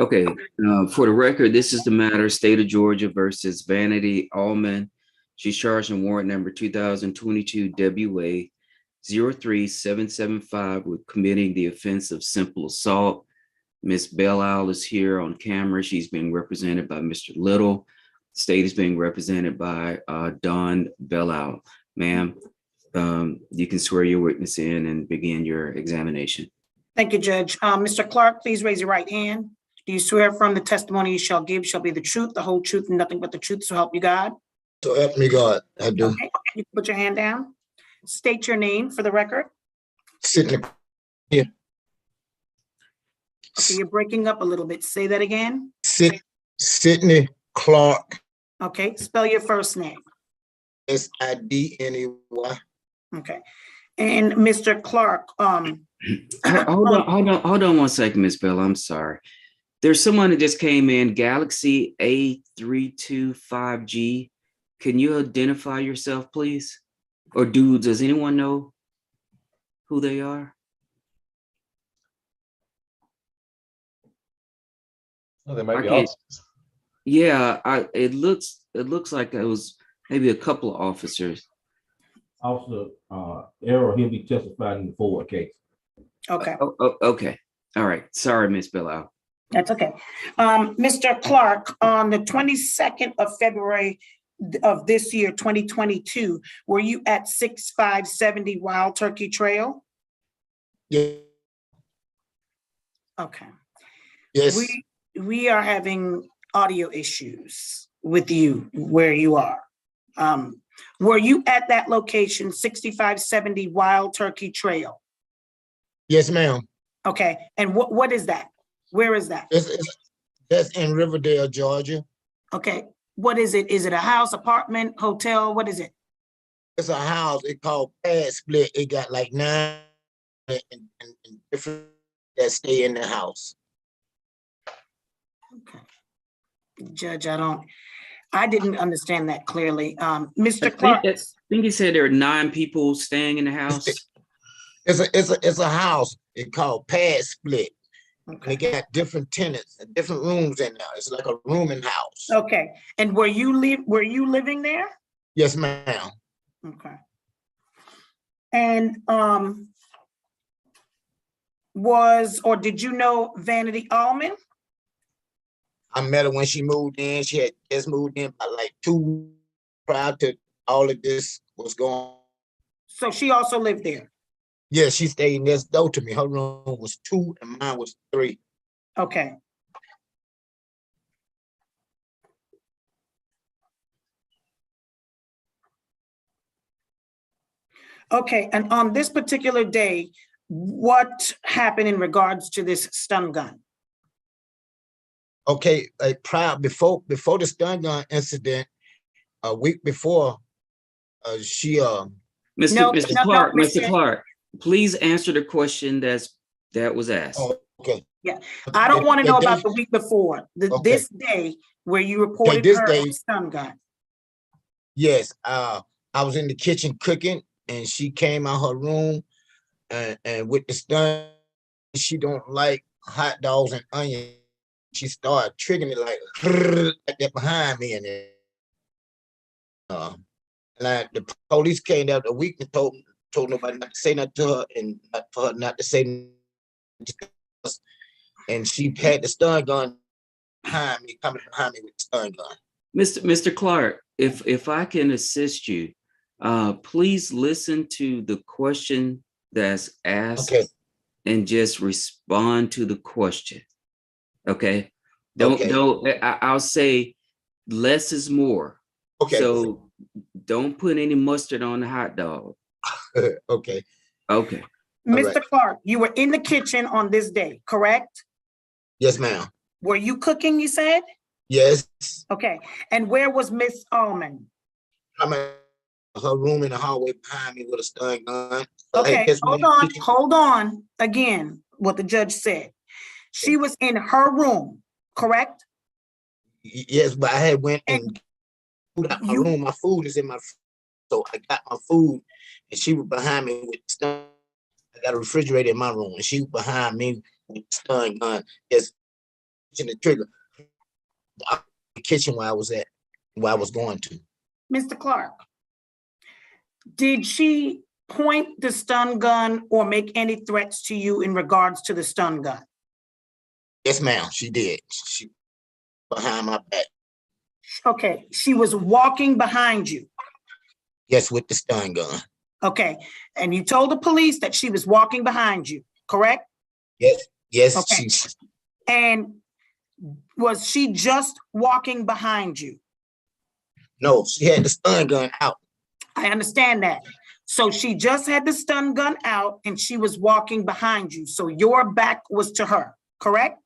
Okay, for the record, this is the matter, State of Georgia versus Vanity Allman. She's charged in warrant number 2022 WA 03775 with committing the offense of simple assault. Ms. Belle is here on camera. She's being represented by Mr. Little. State is being represented by Don Belle. Ma'am, you can swear your witness in and begin your examination. Thank you, Judge. Mr. Clark, please raise your right hand. Do you swear from the testimony you shall give shall be the truth, the whole truth, and nothing but the truth, so help you God? So help me God, I do. Okay, you can put your hand down. State your name for the record. Sydney, here. Okay, you're breaking up a little bit. Say that again. Sydney Clark, Okay, spell your first name. Sidney. Okay. And Mr. Clark, Hold on 1 second, Ms. Bell. I'm sorry. There's someone that just came in, Galaxy A325G. Can you identify yourself, please? Or does anyone know who they are? Oh, they might be officers. Yeah, it looks like it was maybe a couple of officers. Officer Errol, he'll be testifying in the forward case. okay, Okay. All right. Sorry, Ms. Bilal. that's okay. Mr. Clark, on the 22nd of February of this year, 2022, were you at 6570 Wild Turkey Trail? Yeah, Okay. yes, We are having audio issues with you where you are. Were you at that location, 6570 Wild Turkey Trail? yes, ma'am. Okay, and what is that? Where is that? That's in Riverdale, Georgia. Okay, what is it? Is it a house, apartment, hotel? What is it? It's a house. It called Pad Split. It got like 9 and different that stay in the house. Okay. Judge, I didn't understand that clearly. Mr. Clark. I think he said there are 9 people staying in the house. It's a house. It's called Pad Split. Okay. They got different tenants and different rooms in there. It's like a rooming house. Okay, and were you living there? Yes, ma'am. Okay. And did you know Vanity Allman? I met her when she moved in. She had just moved in by like 2 prior to all of this was going on. So she also lived there? Yeah, she stayed next door to me. Her room was 2 and mine was 3. Okay. Okay, and on this particular day, what happened in regards to this stun gun? Okay, like before the stun gun incident, a week before, she Mr. Clark, please answer the question that was asked. Oh, okay. Yeah, I don't want to know about day- the week before. Okay. This day where you reported this her day- stun gun. Yes, I was in the kitchen cooking, and she came out her room, and with the stun, she don't like hot dogs and onions. She started triggering it like that behind me, and like the police came out the week and told nobody not to say nothing to her and for her not to say nothing to us. And she had the stun gun behind me, coming behind me with the stun gun. Mr. Clark, if I can assist you, please listen to the question that's asked. Okay. And just respond to the question. Okay. Okay. I'll say less is more. Okay. So don't put any mustard on the hot dog. Okay. Okay. Mr. right. Clark, you were in the kitchen on this day, correct? Yes, ma'am. Were you cooking, you said? Yes. Okay, and where was Miss Allman? I'm in her room in the hallway behind me with a stun gun. Okay, Like, hold on. Again, what the judge said. She was in her room, correct? Yes, but I had went and food out my room. My food is in my, so I got my food, and she was behind me with the stun. I got a refrigerator in my room, and she was behind me with the stun gun. Yes, the trigger. The kitchen where I was at, where I was going to. Mr. Clark, did she point the stun gun or make any threats to you in regards to the stun gun? Yes, ma'am, she did. She behind my back. Okay, she was walking behind you. Yes, with the stun gun. Okay, and you told the police that she was walking behind you, correct? Yes, yes, Okay. she. And was she just walking behind you? No, she had the stun gun out. I understand that. So she just had the stun gun out and she was walking behind you. So your back was to her, correct?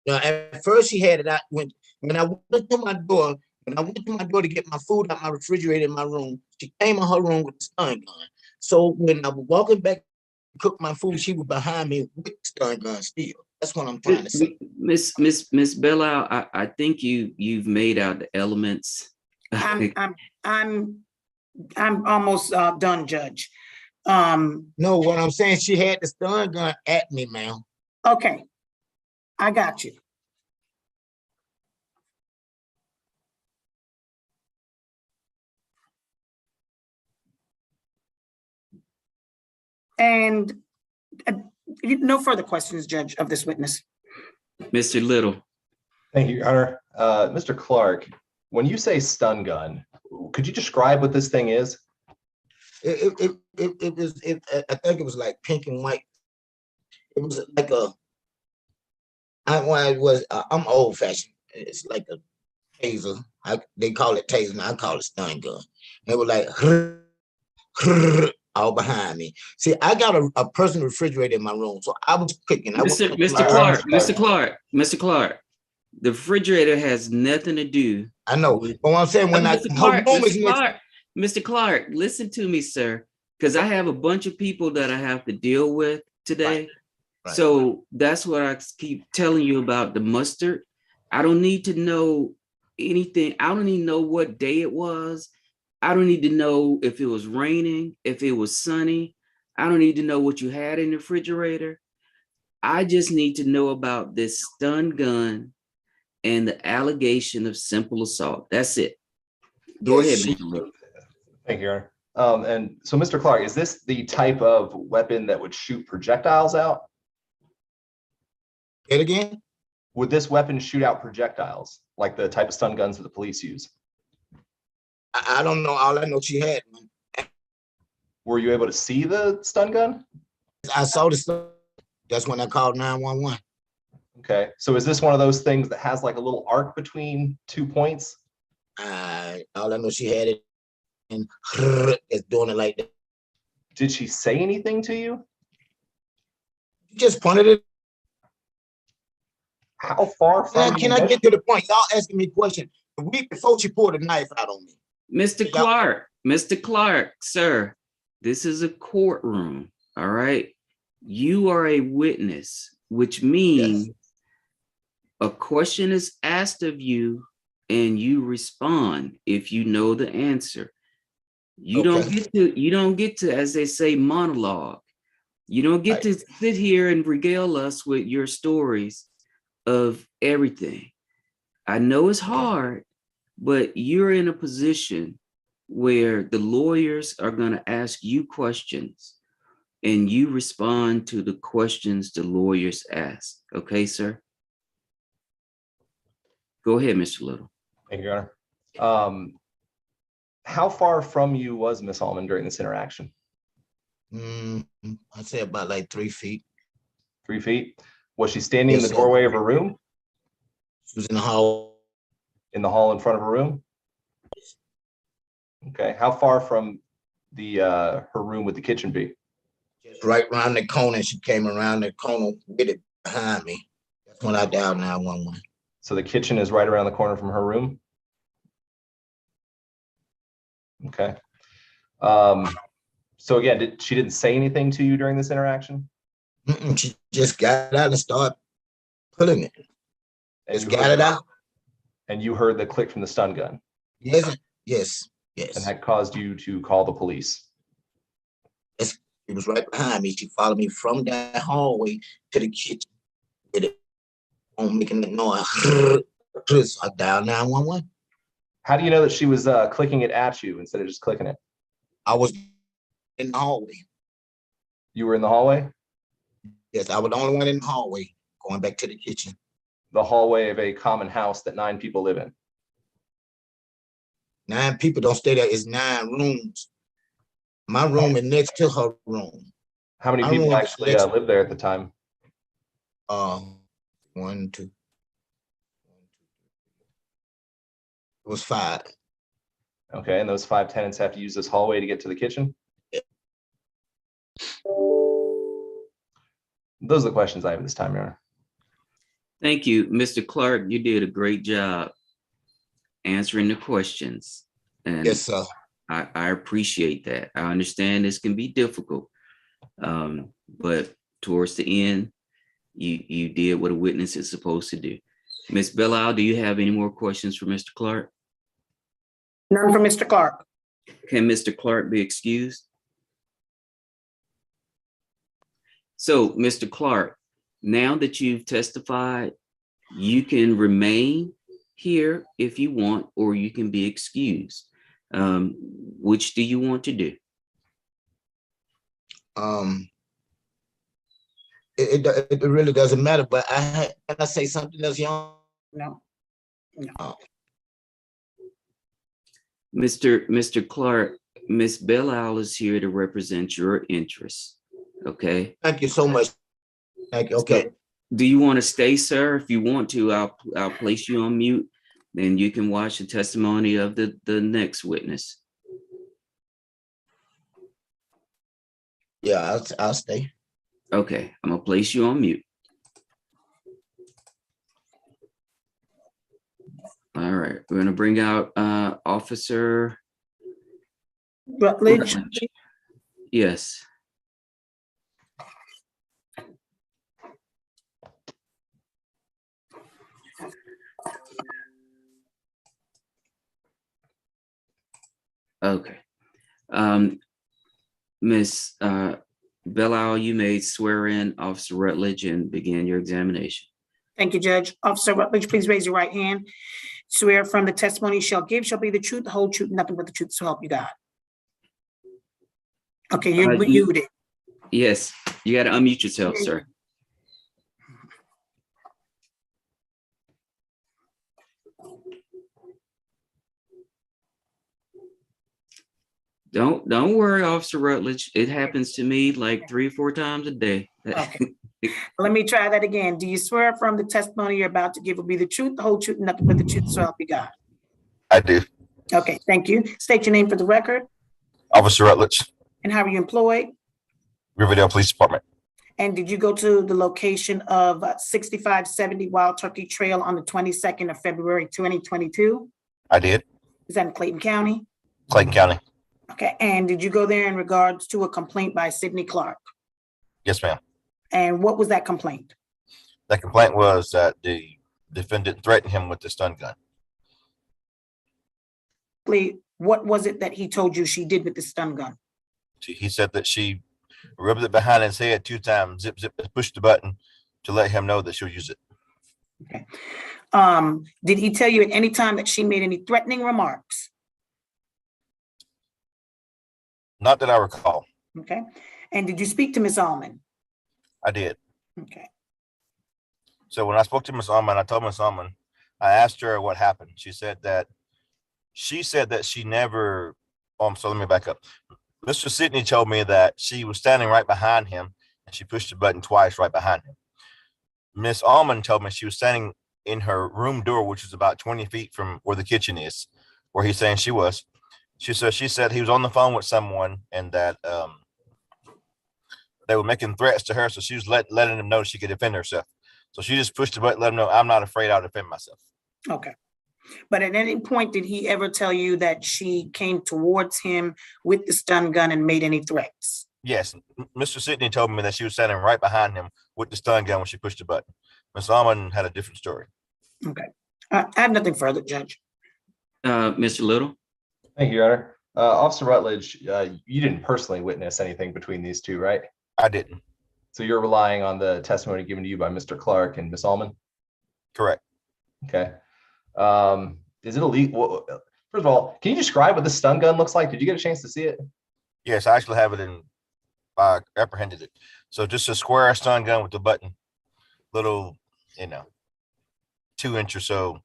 Now, at first she had it out when I went to my door. When I went to my door to get my food out my refrigerator in my room, she came in her room with the stun gun. So when I was walking back to cook my food, she was behind me with the stun gun still. That's what I'm trying to say. Miss Belial, I think you've made out the elements. I'm almost done, Judge. No, what I'm saying, she had the stun gun at me, ma'am. Okay, I got you. And no further questions, Judge, of this witness. Mr. Little. Thank you, Your Honor. Mr. Clark, when you say stun gun, could you describe what this thing is? It was, I think it was like pink and white. It was like I'm old fashioned. It's like a taser. They call it taser, I call it stun gun. They were like all behind me. See, I got a personal refrigerator in my room, so I was cooking. Mr. Clark, the refrigerator has nothing to do. I know, but what I'm saying, when Mr. Clark, listen to me, sir, because I have a bunch of people that I have to deal with today. Right. So that's what I keep telling you about the mustard. I don't need to know anything. I don't even know what day it was. I don't need to know if it was raining, if it was sunny. I don't need to know what you had in the refrigerator. I just need to know about this stun gun and the allegation of simple assault. That's it. Go ahead, Mr. Little. Thank you, Your Honor. And so, Mr. Clark, is this the type of weapon that would shoot projectiles out? Say it again? Would this weapon shoot out projectiles, like the type of stun guns that the police use? I don't know. All I know, she had one. Were you able to see the stun gun? I saw the stuff. That's when I called 911. Okay, so is this one of those things that has like a little arc between 2 points? All I know, she had it and it's doing it like that. Did she say anything to you? Just pointed it. How far from Can I get to the point? Y'all asking me questions. The week before she pulled a knife out on me. Mr. Clark, sir, this is a courtroom, all right? You are a witness, which means a question is asked of you and you respond if you know the answer. You don't get to, as they say, monologue. You don't get to sit here and regale us with your stories of everything. I know it's hard, but you're in a position where the lawyers are going to ask you questions and you respond to the questions the lawyers ask. Okay, sir? Go ahead, Mr. Little. Thank you, Your Honor. How far from you was Miss Allman during this interaction? I'd say about like 3 feet. 3 feet? Was she standing in Yes, the sir. doorway of her room? She was in the hall. In the hall in front of her room? Okay, how far from the her room would the kitchen be? Just right around the corner. She came around the corner with it behind me. That's when I dialed 911. So the kitchen is right around the corner from her room? Okay. So again, she didn't say anything to you during this interaction? She just got out and started pulling it. Just got it out. And you heard the click from the stun gun? Yes. And that caused you to call the police? It was right behind me. She followed me from that hallway to the kitchen with it making the noise. So I dialed 911. How do you know that she was clicking it at you instead of just clicking it? I was in the hallway. You were in the hallway? Yes, I was the only one in the hallway going back to the kitchen. The hallway of a common house that 9 people live in. 9 people don't stay there. It's 9 rooms. My room is next to her room. How many My people room is actually next- lived there at the time? 1, 2. It was 5. Okay, and those 5 tenants have to use this hallway to get to the kitchen? Those are the questions I have at this time, Your Honor. Thank you, Mr. Clark. You did a great job answering the questions. And Yes, sir. I appreciate that. I understand this can be difficult. But towards the end, you did what a witness is supposed to do. Ms. Bellisle, do you have any more questions for Mr. Clark? None for Mr. Clark. Can Mr. Clark be excused? So, Mr. Clark, now that you've testified, you can remain here if you want, or you can be excused. Which do you want to do? It really doesn't matter, but can I say something else, young? No. Mr. Clark, Ms. Bellisle is here to represent your interests, okay? Thank you so much. Thank you. Okay. So, do you want to stay, sir? If you want to, I'll place you on mute. Then you can watch the testimony of the next witness. Yeah, I'll stay. Okay, I'm gonna place you on mute. All right, we're gonna bring out Officer Rutledge. Yes. Okay. Miss Bellisle, you may swear in Officer Rutledge and begin your examination. Thank you, Judge. Officer Rutledge, please raise your right hand. Swear from the testimony you shall give shall be the truth, the whole truth, nothing but the truth, so help you God. Okay, you're muted. Yes, you got to unmute yourself, sir. Don't worry, Officer Rutledge. It happens to me like 3 or 4 times a day. Okay. Let me try that again. Do you swear from the testimony you're about to give will be the truth, the whole truth, nothing but the truth, so help you God? I do. Okay, thank you. State your name for the record. Officer Rutledge, And how are you employed? Riverdale Police Department. And did you go to the location of 6570 Wild Turkey Trail on the 22nd of February, 2022? I did. Is that in Clayton County? Clayton County. Okay, and did you go there in regards to a complaint by Sydney Clark? Yes, ma'am. And what was that complaint? That complaint was that the defendant threatened him with the stun gun. What was it that he told you she did with the stun gun? He said that she rubbed it behind his head 2 times, zip, zip, pushed the button to let him know that she'll use it. Okay. Did he tell you at any time that she made any threatening remarks? Not that I recall. Okay. And did you speak to Ms. Allman? I did. Okay. So when I spoke to Ms. Allman, I told Ms. Allman, I asked her what happened. She said that she never, so let me back up. Mr. Sidney told me that she was standing right behind him and she pushed the button twice right behind him. Ms. Allman told me she was standing in her room door, which is about 20 feet from where the kitchen is, where he's saying she was. She said he was on the phone with someone and that they were making threats to her. So she was letting them know she could defend herself. So she just pushed the button, let them know I'm not afraid, I'll defend myself. Okay. But at any point, did he ever tell you that she came towards him with the stun gun and made any threats? Yes. Mr. Sidney told me that she was standing right behind him with the stun gun when she pushed the button. Ms. Allman had a different story. Okay. I have nothing further, Judge. Mr. Little? Thank you, Your Honor. Officer Rutledge, you didn't personally witness anything between these two, right? I didn't. So you're relying on the testimony given to you by Mr. Clark and Ms. Allman? Correct. Okay. Is it illegal? First of all, can you describe what the stun gun looks like? Did you get a chance to see it? Yes, I actually have it in. I apprehended it. So just a square stun gun with the button, little, 2 inch or so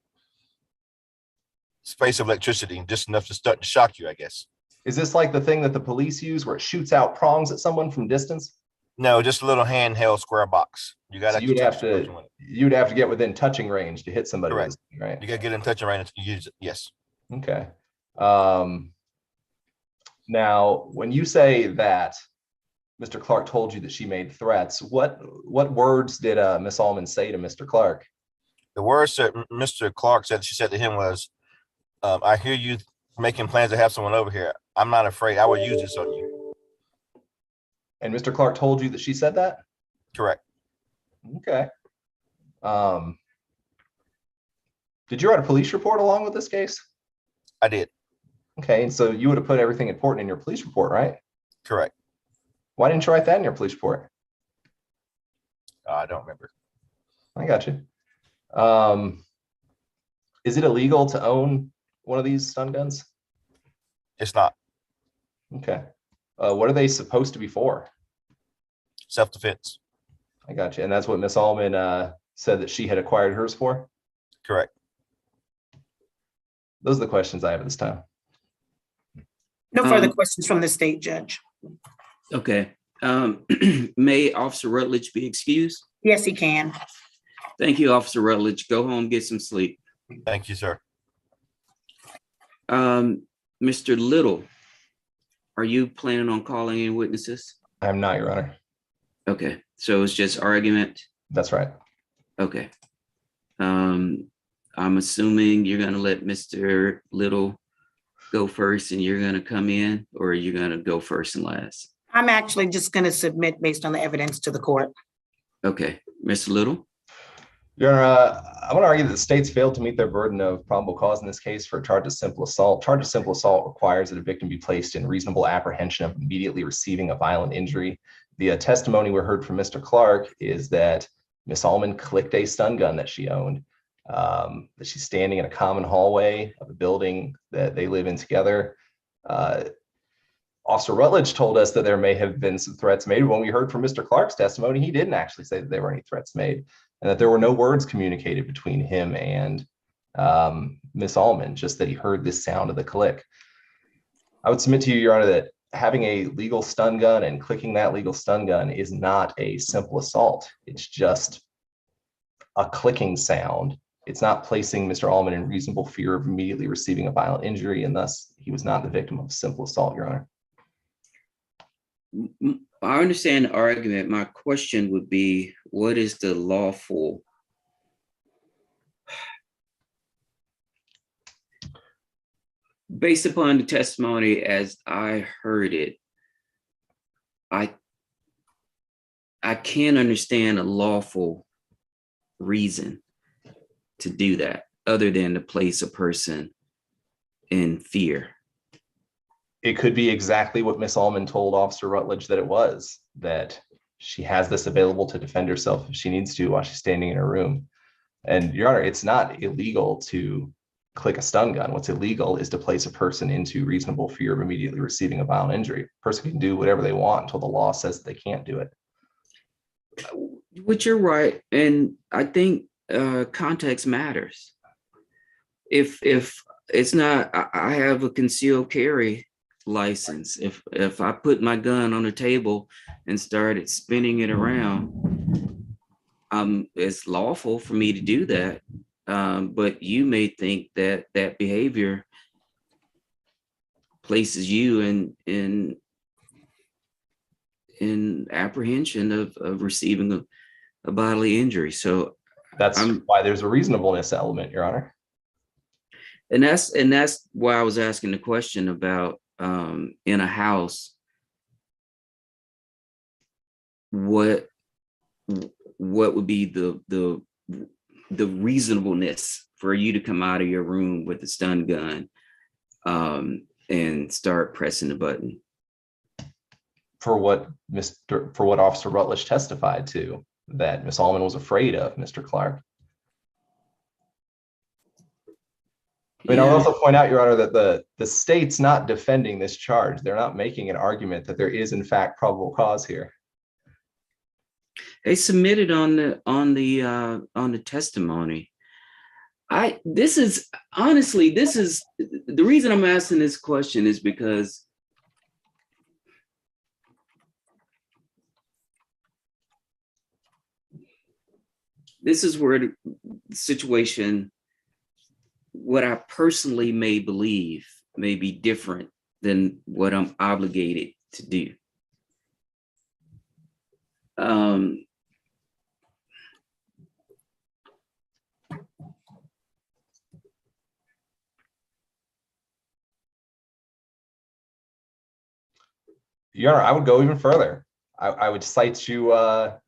space of electricity, just enough to start to shock you, I guess. Is this like the thing that the police use where it shoots out prongs at someone from distance? No, just a little handheld square box. You got So to you would have touch the person to with it. you would have to get within touching range to hit somebody with Correct. this thing, right? You got to get in touch and right and use it. Yes. Okay. Now, when you say that Mr. Clark told you that she made threats, what words did Miss Allman say to Mr. Clark? The words that Mr. Clark said, she said to him was, I hear you making plans to have someone over here. I'm not afraid. I will use this on you. And Mr. Clark told you that she said that? Correct. Okay. Did you write a police report along with this case? I did. Okay, and so you would have put everything important in your police report, right? Correct. Why didn't you write that in your police report? I don't remember. I got you. Is it illegal to own one of these stun guns? It's not. Okay. What are they supposed to be for? Self-defense. I got you. And that's what Miss Allman said that she had acquired hers for? Correct. Those are the questions I have at this time. No further questions from the state judge. Okay. May Officer Rutledge be excused? Yes, he can. Thank you, Officer Rutledge. Go home, get some sleep. Thank you, sir. Mr. Little, are you planning on calling any witnesses? I'm not, Your Honor. Okay, so it's just argument? That's right. Okay. I'm assuming you're gonna let Mr. Little go first and you're gonna come in, or are you gonna go first and last? I'm actually just going to submit based on the evidence to the court. Okay, Mr. Little? Your Honor, I want to argue that the states failed to meet their burden of probable cause in this case for a charge of simple assault. Charge of simple assault requires that a victim be placed in reasonable apprehension of immediately receiving a violent injury. The testimony we heard from Mr. Clark is that Miss Allman clicked a stun gun that she owned, that she's standing in a common hallway of a building that they live in together. Officer Rutledge told us that there may have been some threats made. When we heard from Mr. Clark's testimony, he didn't actually say that there were any threats made and that there were no words communicated between him and Miss Allman, just that he heard this sound of the click. I would submit to you, Your Honor, that having a legal stun gun and clicking that legal stun gun is not a simple assault. It's just a clicking sound. It's not placing Mr. Allman in reasonable fear of immediately receiving a violent injury, and thus he was not the victim of simple assault, Your Honor. I understand the argument. My question would be, what is the lawful? Based upon the testimony as I heard it, I can't understand a lawful reason to do that other than to place a person in fear. It could be exactly what Miss Allman told Officer Rutledge that it was, that she has this available to defend herself if she needs to while she's standing in her room. And Your Honor, it's not illegal to click a stun gun. What's illegal is to place a person into reasonable fear of immediately receiving a violent injury. A person can do whatever they want until the law says that they can't do it. But you're right. And I think context matters. If it's not, I have a concealed carry license. If I put my gun on the table and started spinning it around, it's lawful for me to do that. But you may think that that behavior places you in apprehension of receiving a bodily injury. So That's why there's a reasonableness element, Your Honor. And that's why I was asking the question about in a house, what would be the reasonableness for you to come out of your room with a stun gun and start pressing the button? For what Officer Rutledge testified to, that Miss Allman was afraid of Mr. Clark. I mean, I'll Yeah. also point out, Your Honor, that the state's not defending this charge. They're not making an argument that there is in fact probable cause here. They submitted on the testimony. This is the reason I'm asking this question is because this is where the situation, what I personally may believe may be different than what I'm obligated to do. Your Honor, I would go even further. I would cite you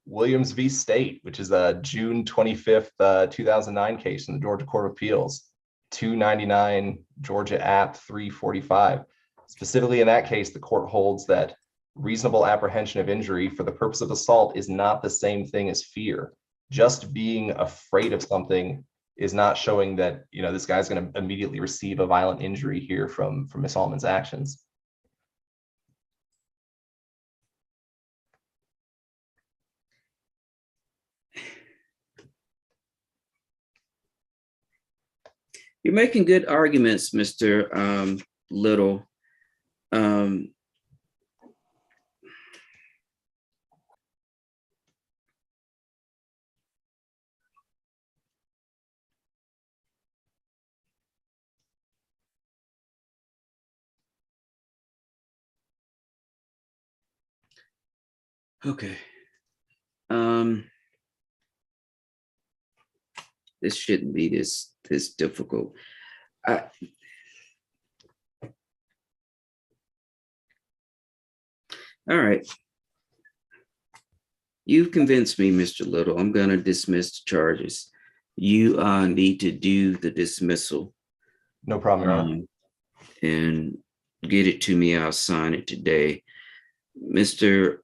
Williams v. State, which is a June 25th, 2009 case in the Georgia Court of Appeals, 299 Georgia App 345. Specifically in that case, the court holds that reasonable apprehension of injury for the purpose of assault is not the same thing as fear. Just being afraid of something is not showing that, you know, this guy's going to immediately receive a violent injury here from Ms. Allman's actions. You're making good arguments, Mr. Little. Okay. This shouldn't be this difficult. All right. You've convinced me, Mr. Little. I'm going to dismiss the charges. You need to do the dismissal. No problem, Your Honor. And get it to me. I'll sign it today. Mr.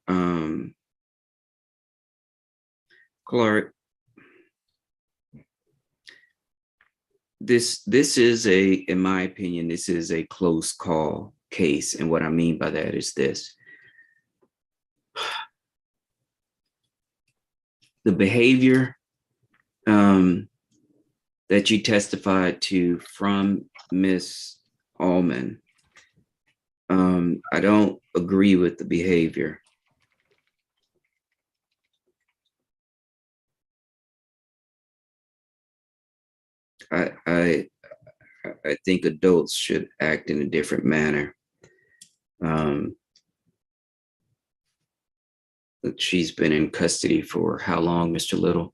Clark, this is in my opinion, this is a close call case. And what I mean by that is this. The behavior that you testified to from Ms. Allman, I don't agree with the behavior. I think adults should act in a different manner. She's been in custody for how long, Mr. Little?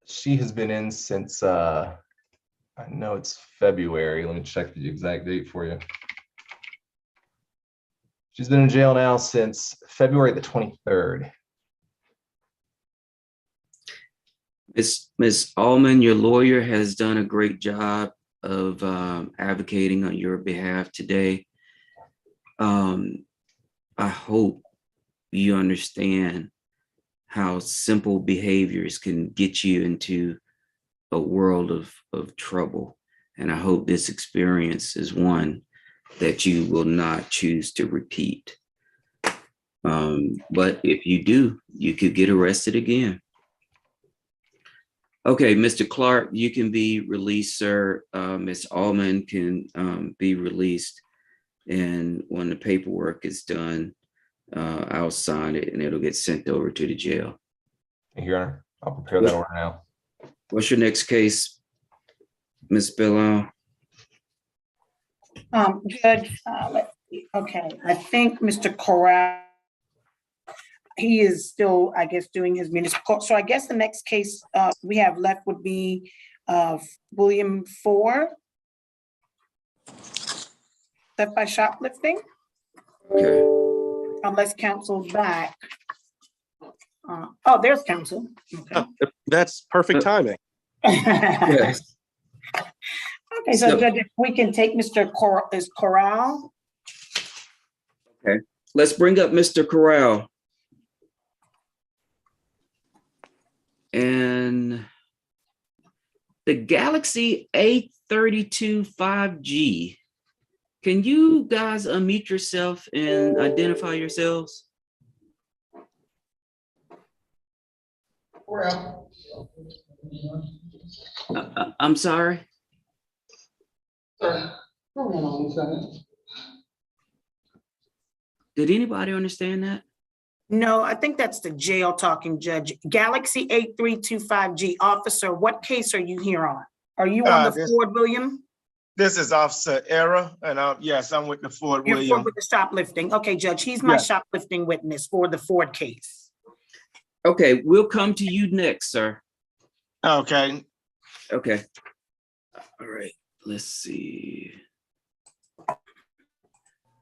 She has been in since, I know it's February. Let me check the exact date for you. She's been in jail now since February the 23rd. Ms. Allman, your lawyer has done a great job of advocating on your behalf today. I hope you understand how simple behaviors can get you into a world of trouble. And I hope this experience is one that you will not choose to repeat. But if you do, you could get arrested again. Okay, Mr. Clark, you can be released, sir. Ms. Allman can be released. And when the paperwork is done, I'll sign it and it'll get sent over to the jail. Thank you, Your Honor. I'll prepare that order now. What's your next case, Ms. Bilal? Judge, let's see. Okay, I think Mr. Corral, he is still, I guess, doing his municipal. So I guess the next case we have left would be William 4. Theft by shoplifting, Okay. unless counsel's back. Oh, there's counsel. Okay. That's perfect timing. Yes. Okay, so Judge, if we can take Mr. Corral. Okay. Let's bring up Mr. Corral. And the Galaxy A32 5G. Can you guys unmute yourself and identify yourselves? I'm sorry. Did anybody understand that? No, I think that's the jail talking, Judge. Galaxy 8325G. Officer, what case are you here on? Are you on the This- Ford William? This is Officer Era, and yes, I'm with the Fort You're William. with the shoplifting. Okay, Judge, he's my Yes. shoplifting witness for the Ford case. Okay, we'll come to you next, sir. Okay, Okay. All right, let's see. All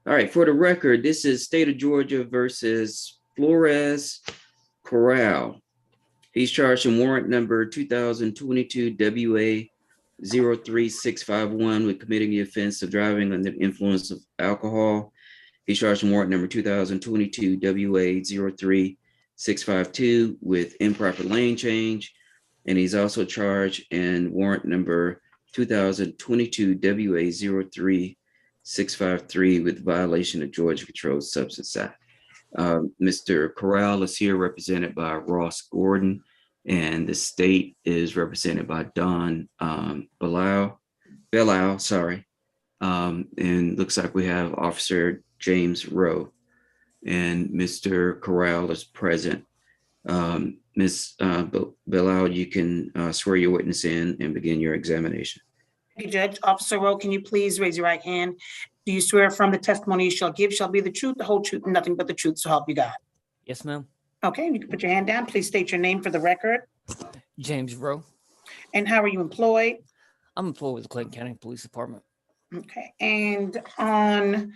right, for the record, this is State of Georgia versus Flores Corral. He's charged in warrant number 2022 WA 03651 with committing the offense of driving under the influence of alcohol. He's charged in warrant number 2022 WA 03652 with improper lane change. And he's also charged in warrant number 2022 WA 03653 with violation of Georgia Controlled Substance Act. Mr. Corral is here represented by Ross Gordon, and the state is represented by Don Belisle, sorry. And looks like we have Officer James Rowe, and Mr. Corral is present. Ms. Belisle, you can swear your witness in and begin your examination. Thank you, Judge. Officer Rowe, can you please raise your right hand? Do you swear from the testimony you shall give shall be the truth, the whole truth, and nothing but the truth, so help you God? Yes, ma'am. Okay, you can put your hand down. Please state your name for the record. James Rowe. And how are you employed? I'm employed with the Clayton County Police Department. Okay, and on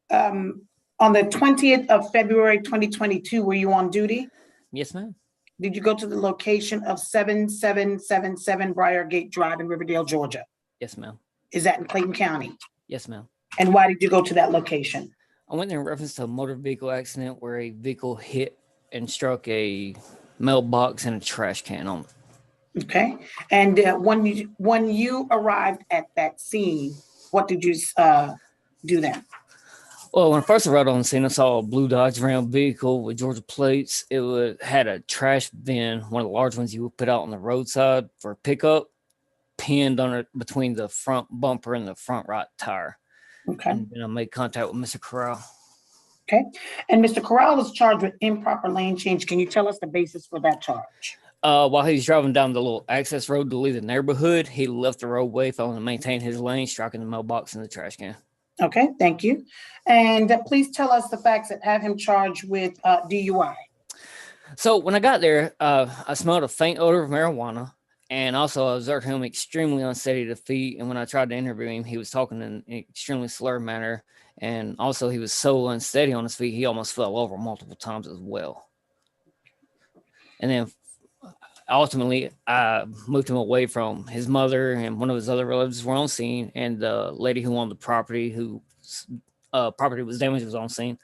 the 20th of February, 2022, were you on duty? Yes, ma'am. Did you go to the location of 7777 Briargate Drive in Riverdale, Georgia? Yes, ma'am. Is that in Clayton County? Yes, ma'am. And why did you go to that location? I went there in reference to a motor vehicle accident where a vehicle hit and struck a mailbox and a trash can on it. Okay, and when you arrived at that scene, what did you do then? Well, when I first arrived on the scene, I saw a blue Dodge Ram vehicle with Georgia plates. Had a trash bin, one of the large ones you would put out on the roadside for a pickup, pinned on it between the front bumper and the front right tire. Okay, And then I made contact with Mr. Corral. okay. And Mr. Corral was charged with improper lane change. Can you tell us the basis for that charge? While he was driving down the little access road to leave the neighborhood, he left the roadway, failing to maintain his lane, striking the mailbox and the trash can. Okay, thank you. And please tell us the facts that have him charged with DUI. So when I got there, I smelled a faint odor of marijuana, and also I observed him extremely unsteady to feet. And when I tried to interview him, he was talking in an extremely slurred manner, and also he was so unsteady on his feet, he almost fell over multiple times as well. And then ultimately, I moved him away from his mother, and one of his other relatives were on scene, and the lady who owned the property, whose property was damaged, was on scene.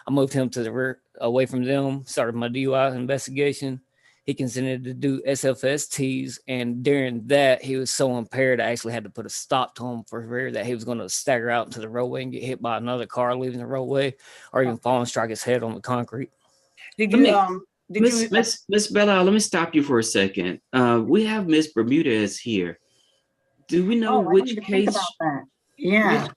I moved him to the rear, away from them, started my DUI investigation. He consented to do SFSTs, and during that, he was so impaired, I actually had to put a stop to him for fear that he was going to stagger out into the roadway and get hit by another car leaving the roadway, or even fall and strike his head on the concrete. Did Let you Miss Bella, let me stop you for a second. We have Miss Bermudez here. Do we know I which didn't even think case? about that. Yeah.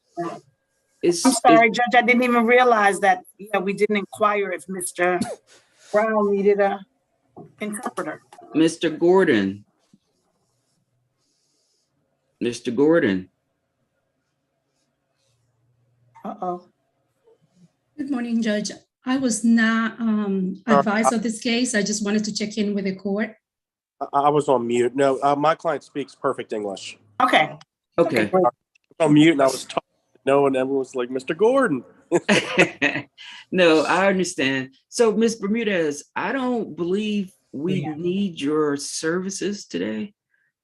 Is I'm sorry, Judge, I didn't even realize that, we didn't inquire if Mr. Brown needed a interpreter. Mr. Gordon? Mr. Gordon? Uh-oh. Good morning, Judge. I was not advised of this case. I just wanted to check in with the court. I was on mute. No, my client speaks perfect English. Okay. Okay. great. I was on mute and I was talking. No, and everyone was like, Mr. Gordon. No, I understand. So, Miss Bermudez, I don't believe we Yeah. need your services today.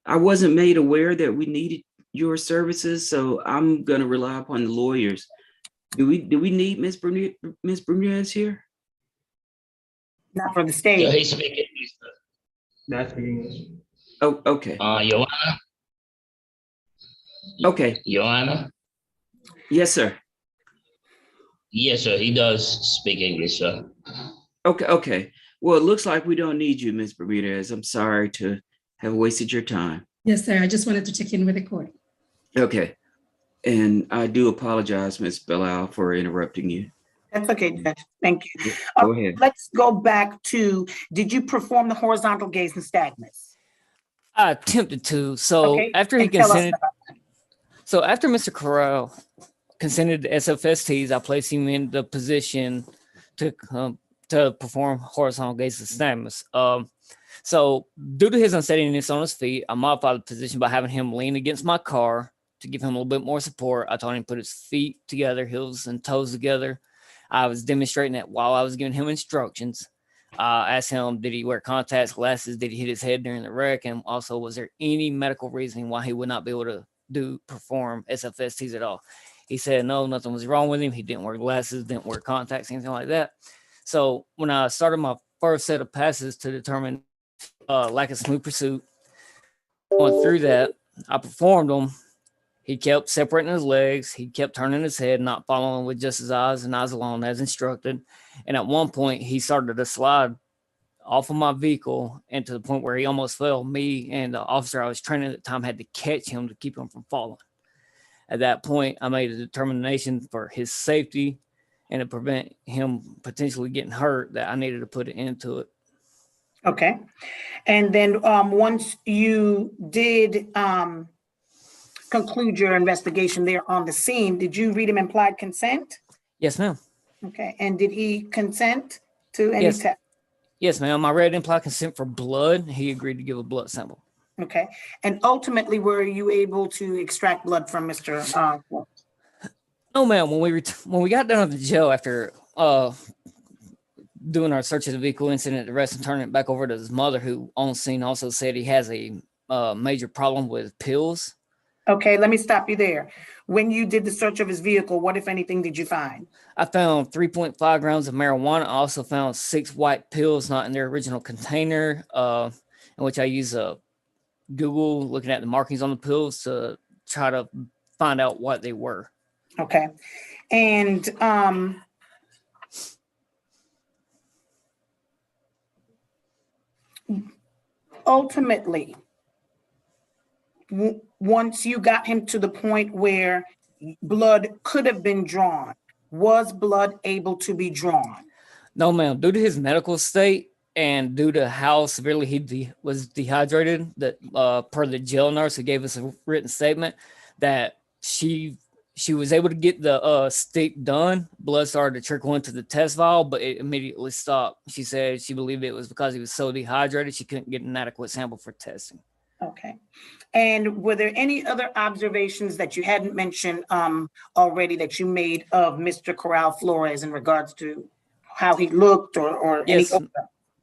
I wasn't made aware that we needed your services, so I'm gonna rely upon the lawyers. Do we need Miss Bermudez here? Not for the state. he's speaking. Oh, okay. Your Okay. Your Honor. Yes, sir. Yes, sir. He does speak English, sir. Okay. Okay. Well, it looks like we don't need you, Ms. Bermudez. I'm sorry to have wasted your time. Yes, sir. I just wanted to check in with the court. Okay. And I do apologize, Ms. Belial, for interrupting you. That's okay, Judge. Thank you. Go ahead. Let's go back to, did you perform the horizontal gaze nystagmus? I attempted to. So Okay, after he and tell us consented, about that. so after Mr. Corral consented to SFSTs, I placed him in the position to perform horizontal gaze nystagmus. So due to his unsteadiness on his feet, I modified the position by having him lean against my car to give him a little bit more support. I told him to put his feet together, heels and toes together. I was demonstrating that while I was giving him instructions. I asked him, did he wear contacts, glasses? Did he hit his head during the wreck? And also, was there any medical reasoning why he would not be able to perform SFSTs at all? He said, no, nothing was wrong with him. He didn't wear glasses, didn't wear contacts, anything like that. So when I started my first set of passes to determine lack of smooth pursuit, going through that, I performed them. He kept separating his legs. He kept turning his head, not following with just his eyes and eyes alone as instructed. And at one point, he started to slide off of my vehicle and to the point where he almost fell. Me and the officer I was training at the time had to catch him to keep him from falling. At that point, I made a determination for his safety and to prevent him potentially getting hurt that I needed to put an end to it. Okay. And then once you did conclude your investigation there on the scene, did you read him implied consent? Yes, ma'am. Okay. And did he consent to any Yes. test? Yes, ma'am. I read implied consent for blood. He agreed to give a blood sample. Okay. And ultimately, were you able to extract blood from Mr. No, ma'am. When we got done at the jail after doing our search of the vehicle incident, arrest and turning it back over to his mother, who on scene also said he has a major problem with pills. Okay, let me stop you there. When you did the search of his vehicle, what, if anything, did you find? I found 3.5 grams of marijuana. I also found 6 white pills not in their original container, in which I use Google looking at the markings on the pills to try to find out what they were. Okay. And ultimately, once you got him to the point where blood could have been drawn, was blood able to be drawn? No, ma'am. Due to his medical state and due to how severely he was dehydrated, that per the jail nurse who gave us a written statement that she was able to get the stick done. Blood started to trickle into the test vial, but it immediately stopped. She said she believed it was because he was so dehydrated she couldn't get an adequate sample for testing. Okay. And were there any other observations that you hadn't mentioned already that you made of Mr. Corral Flores in regards to how he looked or Yes. any?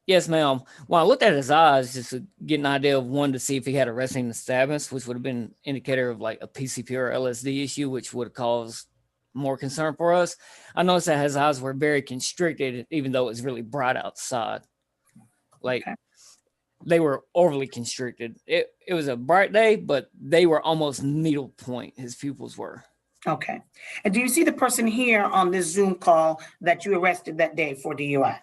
Yes, ma'am. Well, I looked at his eyes just to get an idea of one, to see if he had a resting nystagmus, which would have been an indicator of like a PCP or LSD issue, which would have caused more concern for us. I noticed that his eyes were very constricted, even though it was really bright outside. Like they were overly constricted. It was a bright day, but they were almost needle point. His pupils were. Okay. And do you see the person here on this Zoom call that you arrested that day for DUI?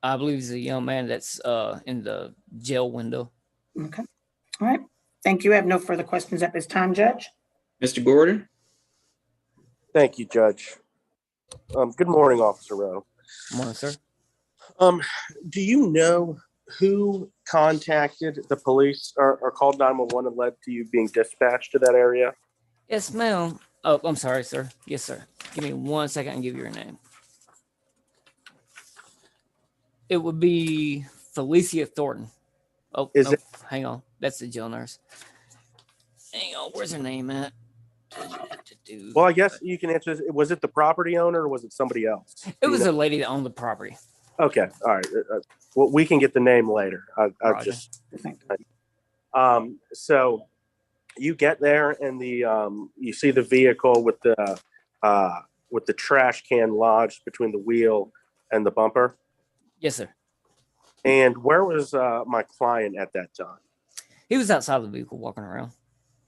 I believe he's a young man that's in the jail window. Okay. All right. Thank you. I have no further questions at this time, Judge. Mr. Gordon? Thank you, Judge. Good morning, Officer Rowe. Good morning, sir. Do you know who contacted the police or called 911 and led to you being dispatched to that area? Yes, ma'am. Oh, I'm sorry, sir. Yes, sir. Give me 1 second and give you your name. It would be Felicia Thornton. Oh, Is no, it? hang on. That's the jail nurse. Hang on. Where's her name at? Well, I guess you can answer this. Was it the property owner or was it somebody else? It was a lady that owned the property. Okay. All right. Well, we can get the name later. I've Roger. just. So you get there and you see the vehicle with the trash can lodged between the wheel and the bumper. Yes, sir. And where was my client at that time? He was outside the vehicle walking around.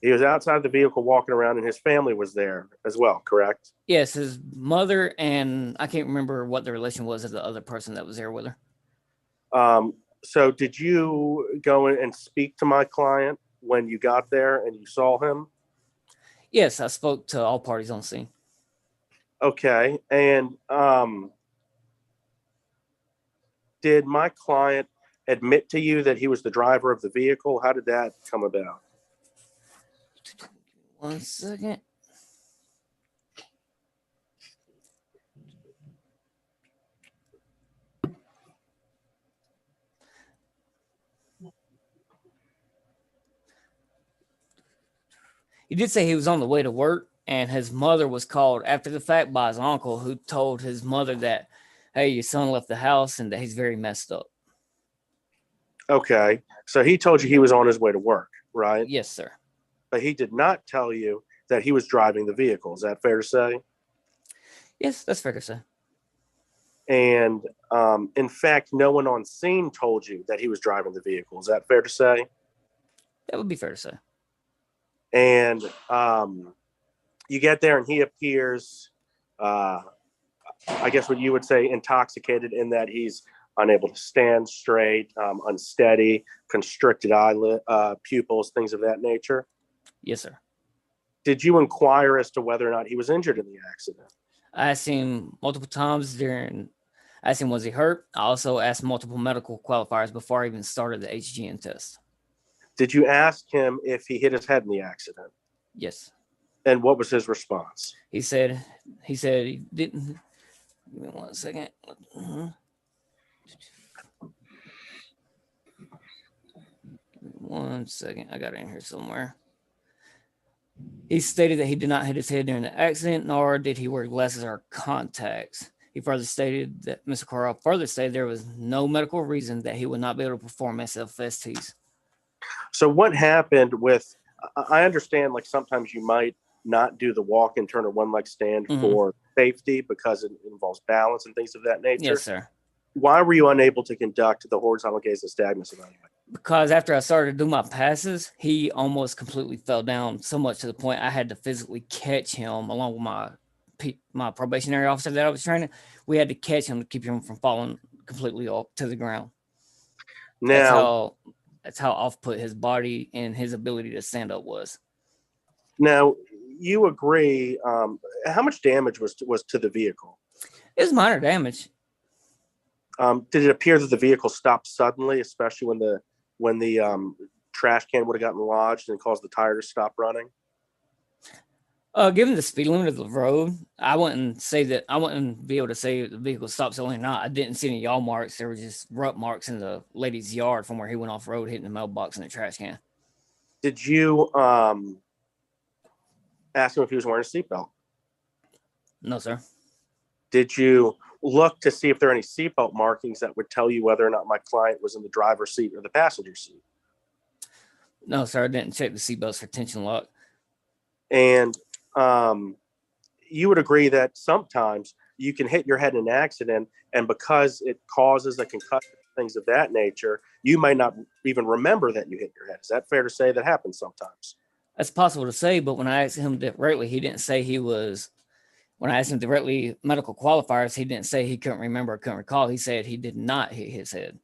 He was outside the vehicle walking around, and his family was there as well, correct? Yes, his mother, and I can't remember what the relation was of the other person that was there with her. So did you go in and speak to my client when you got there and you saw him? Yes, I spoke to all parties on scene. Okay. And did my client admit to you that he was the driver of the vehicle? How did that come about? 1 second. He did say he was on the way to work, and his mother was called after the fact by his uncle, who told his mother that, hey, your son left the house and that he's very messed up. Okay. So he told you he was on his way to work, right? Yes, sir. But he did not tell you that he was driving the vehicle. Is that fair to say? Yes, that's fair to say. And in fact, no one on scene told you that he was driving the vehicle. Is that fair to say? That would be fair to say. And you get there and he appears, I guess what you would say, intoxicated, in that he's unable to stand straight, unsteady, constricted eyelid pupils, things of that nature. Yes, sir. Did you inquire as to whether or not he was injured in the accident? I asked him multiple times I asked him, was he hurt? I also asked multiple medical qualifiers before I even started the HGN test. Did you ask him if he hit his head in the accident? Yes. And what was his response? He said he didn't. Give me 1 second. Give me 1 second. I got it in here somewhere. He stated that he did not hit his head during the accident, nor did he wear glasses or contacts. He further stated that Mr. Corral further stated there was no medical reason that he would not be able to perform SFSTs. So what happened with, I understand like sometimes you might not do the walk and turn or one leg stand for safety because it involves balance and things of that nature. Yes, sir. Why were you unable to conduct the horizontal gaze nystagmus evaluation? Because after I started to do my passes, he almost completely fell down, so much to the point I had to physically catch him along with my probationary officer that I was training. We had to catch him to keep him from falling completely off to the ground. Now, that's how off-put his body and his ability to stand up was. Now, you agree, how much damage was to the vehicle? It was minor damage. Did it appear that the vehicle stopped suddenly, especially when the trash can would have gotten lodged and caused the tire to stop running? Given the speed limit of the road, I wouldn't be able to say if the vehicle stopped suddenly or not. I didn't see any yaw marks. There were just rut marks in the lady's yard from where he went off road, hitting the mailbox and the trash can. Did you ask him if he was wearing a seatbelt? No, sir. Did you look to see if there are any seatbelt markings that would tell you whether or not my client was in the driver's seat or the passenger seat? No, sir. I didn't check the seatbelts for tension lock. And you would agree that sometimes you can hit your head in an accident, and because it causes a concussion, things of that nature, you might not even remember that you hit your head. Is that fair to say that happens sometimes? That's possible to say, but when I asked him directly, he didn't say he was. When I asked him directly medical qualifiers, he didn't say he couldn't remember or couldn't recall. He said he did not hit his head.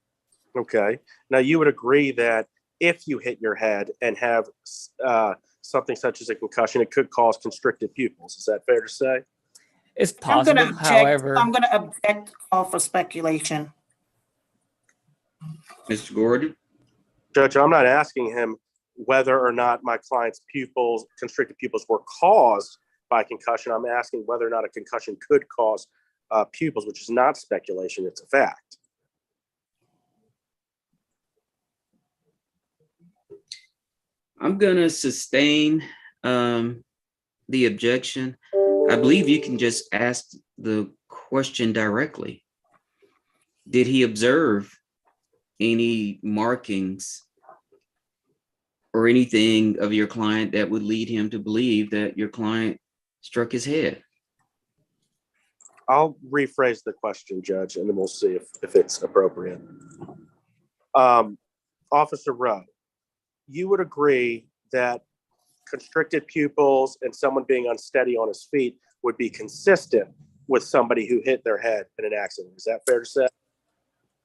Okay. Now, you would agree that if you hit your head and have something such as a concussion, it could cause constricted pupils. Is that fair to say? It's possible. However, I'm going to object, call for speculation. Mr. Gordon? Judge, I'm not asking him whether or not my client's pupils, constricted pupils, were caused by concussion. I'm asking whether or not a concussion could cause pupils, which is not speculation, it's a fact. I'm going to sustain the objection. I believe you can just ask the question directly. Did he observe any markings or anything of your client that would lead him to believe that your client struck his head? I'll rephrase the question, Judge, and then we'll see if it's appropriate. Officer Rowe, you would agree that constricted pupils and someone being unsteady on his feet would be consistent with somebody who hit their head in an accident. Is that fair to say?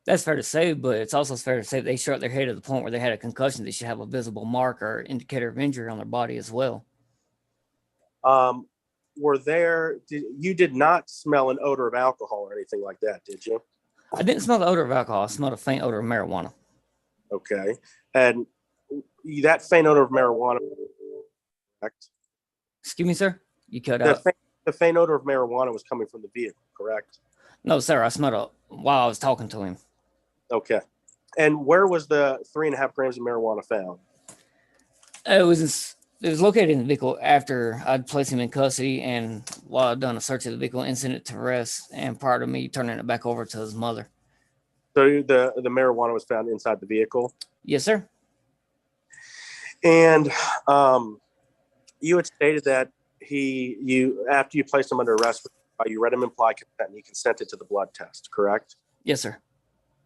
That's fair to say, but it's also fair to say they struck their head to the point where they had a concussion. They should have a visible mark or indicator of injury on their body as well. You did not smell an odor of alcohol or anything like that, did you? I didn't smell the odor of alcohol. I smelled a faint odor of marijuana. Okay. And that faint odor of marijuana, correct? Excuse me, sir? You cut out. The faint odor of marijuana was coming from the vehicle, correct? No, sir. I smelled it while I was talking to him. Okay. And where was the 3.5 grams of marijuana found? It was located in the vehicle after I'd placed him in custody and while I'd done a search of the vehicle and sent it to rest and prior to me turning it back over to his mother. So the marijuana was found inside the vehicle? Yes, sir. And you had stated that after you placed him under arrest, you read him imply consent and he consented to the blood test, correct? Yes, sir.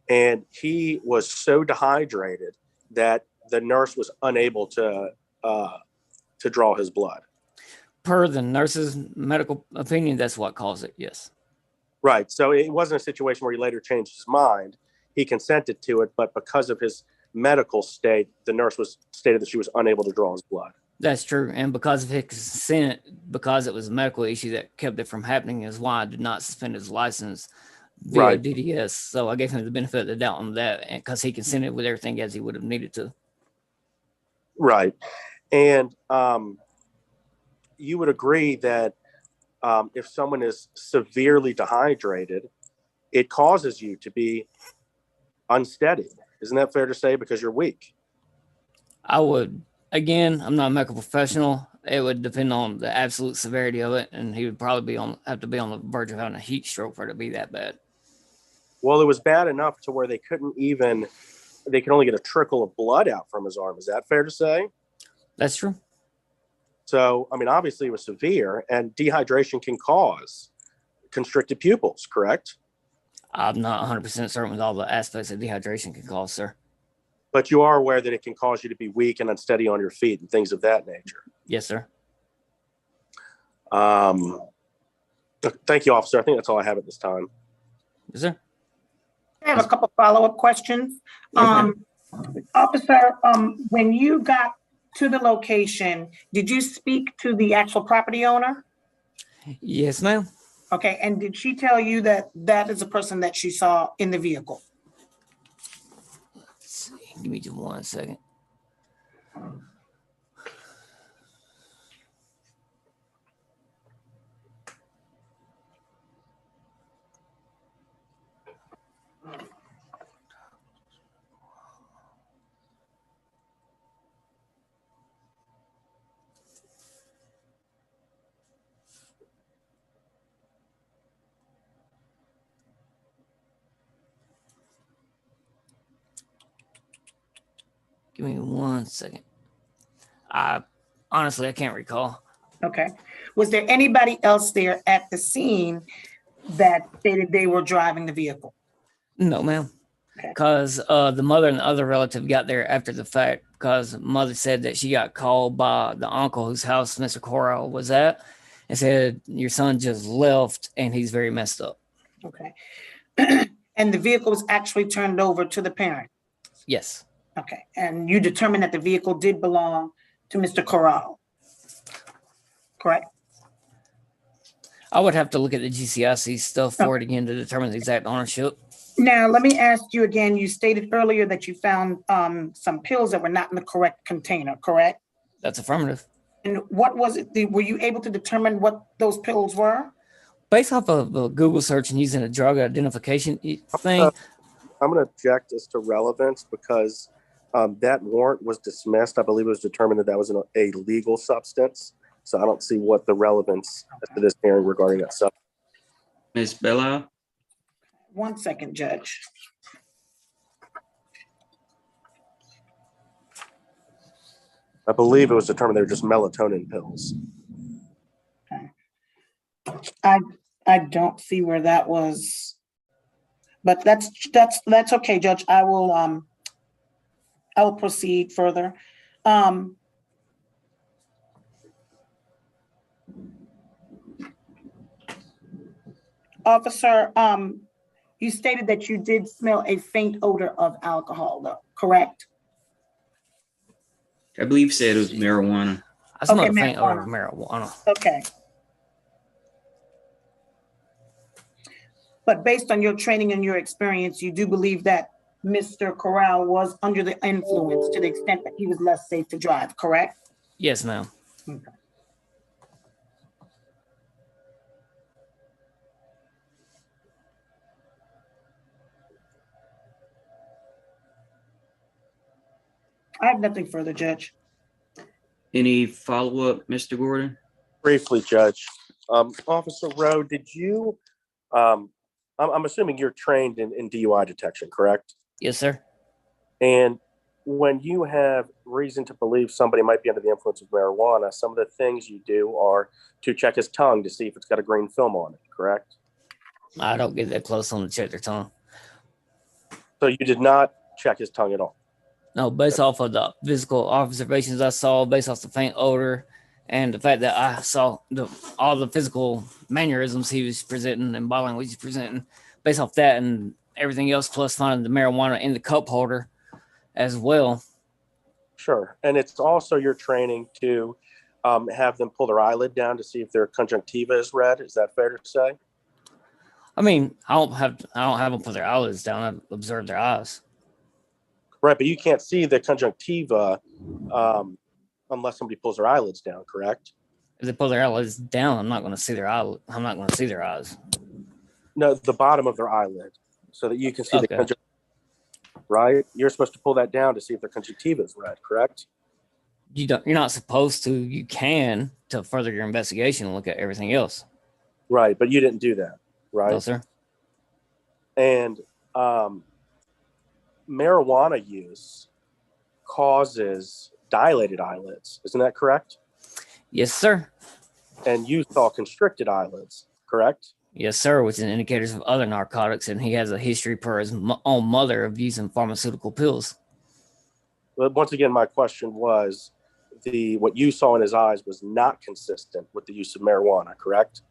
And he was so dehydrated that the nurse was unable to draw his blood. Per the nurse's medical opinion, that's what caused it. Yes. Right. So it wasn't a situation where he later changed his mind. He consented to it, but because of his medical state, the nurse stated that she was unable to draw his blood. That's true. And because of his consent, because it was a medical issue that kept it from happening, is why I did not suspend his license via Right. DDS. So I gave him the benefit of the doubt on that because he consented with everything as he would have needed to. Right. And you would agree that if someone is severely dehydrated, it causes you to be unsteady. Isn't that fair to say? Because you're weak. I would, again, I'm not a medical professional. It would depend on the absolute severity of it. And he would probably have to be on the verge of having a heat stroke for it to be that bad. Well, it was bad enough to where they could only get a trickle of blood out from his arm. Is that fair to say? That's true. So, I mean, obviously it was severe, and dehydration can cause constricted pupils, correct? I'm not 100% certain with all the aspects that dehydration can cause, sir. But you are aware that it can cause you to be weak and unsteady on your feet and things of that nature. Yes, sir. Thank you, officer. I think that's all I have at this time. Yes, sir. I have a couple follow-up questions. Officer, when you got to the location, did you speak to the actual property owner? Yes, ma'am. Okay, and did she tell you that that is a person that she saw in the vehicle? Let's see. Give me just 1 second. Give me 1 second. Honestly, I can't recall. Okay. Was there anybody else there at the scene that stated they were driving the vehicle? No, ma'am. Okay. Because the mother and the other relative got there after the fact because mother said that she got called by the uncle whose house Mr. Corral was at and said, your son just left and he's very messed up. Okay. And the vehicle was actually turned over to the parent? Yes. Okay. And you determined that the vehicle did belong to Mr. Corral, correct? I would have to look at the GCIC stuff for it again to determine the exact ownership. Now, let me ask you again, you stated earlier that you found some pills that were not in the correct container, correct? That's affirmative. And what was it, were you able to determine what those pills were? Based off of a Google search and using a drug identification thing. I'm going to object as to relevance because that warrant was dismissed. I believe it was determined that that was a legal substance. So I don't see what the relevance to this hearing regarding that substance. Ms. Bella? 1 second, Judge. I believe it was determined they were just melatonin pills. I don't see where that was, but that's okay, Judge. I will proceed further. Um, Officer, you stated that you did smell a faint odor of alcohol, though, correct? I believe said it was marijuana. I smelled Okay, a faint odor of marijuana. Okay. But based on your training and your experience, you do believe that Mr. Corral was under the influence to the extent that he was less safe to drive, correct? Yes, ma'am. Okay. I have nothing further, Judge. Any follow-up, Mr. Gordon? Briefly, Judge. Officer Rowe, did you, I'm assuming you're trained in DUI detection, correct? Yes, sir. And when you have reason to believe somebody might be under the influence of marijuana, some of the things you do are to check his tongue to see if it's got a green film on it, correct? I don't get that close on to check their tongue. So you did not check his tongue at all? No, based off of the physical observations I saw, based off the faint odor, and the fact that I saw all the physical mannerisms he was presenting and body language he was presenting, based off that and everything else, plus finding the marijuana in the cup holder as well. Sure. And it's also your training to have them pull their eyelid down to see if their conjunctiva is red. Is that fair to say? I mean, I don't have them put their eyelids down. I observe their eyes. Right, but you can't see the conjunctiva unless somebody pulls their eyelids down, correct? If they pull their eyelids down, I'm not going to see their eyelid. I'm not going to see their eyes. No, the bottom of their eyelid, so that you can see the Okay. conjunctiva. Right, you're supposed to pull that down to see if their conjunctiva is red, correct? You're not supposed to. You can to further your investigation and look at everything else. Right, but you didn't do that, right? No, sir. And marijuana use causes dilated eyelids. Isn't that correct? Yes, sir. And you saw constricted eyelids, correct? Yes, sir, which is indicators of other narcotics, and he has a history per his own mother of using pharmaceutical pills. But once again, my question was what you saw in his eyes was not consistent with the use of marijuana, correct?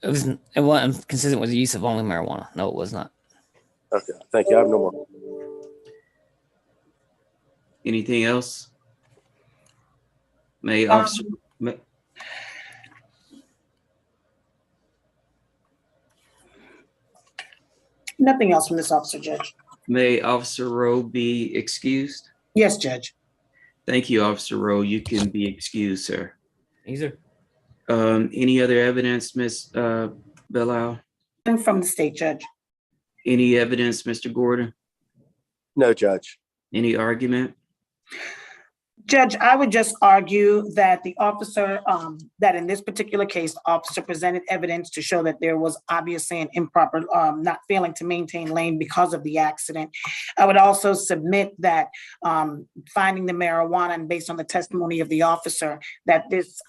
It wasn't consistent with the use of only marijuana. No, it was not. Okay, thank you. I have no more. Anything else? May Officer, Nothing else from this officer, Judge. may Officer Rowe be excused? Yes, Judge. Thank you, Officer Rowe. You can be excused, sir. Either. Any other evidence, Ms. Belisle? And from the state, Judge. Any evidence, Mr. Gordon? No, Judge. Any argument? Judge, I would just argue that the officer, that in this particular case, the officer presented evidence to show that there was obviously an improper, not failing to maintain lane because of the accident. I would also submit that finding the marijuana and based on the testimony of the officer, that this,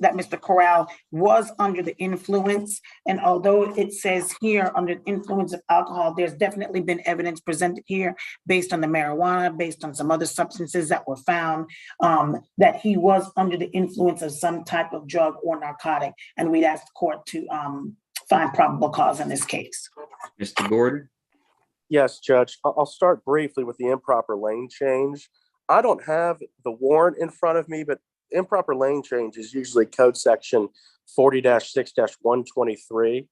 that Mr. Corral was under the influence. And although it says here under the influence of alcohol, there's definitely been evidence presented here based on the marijuana, based on some other substances that were found, that he was under the influence of some type of drug or narcotic. And we'd ask the court to find probable cause in this case. Mr. Gordon? Yes, Judge. I'll start briefly with the improper lane change. I don't have the warrant in front of me, but improper lane change is usually code section 40-6-123.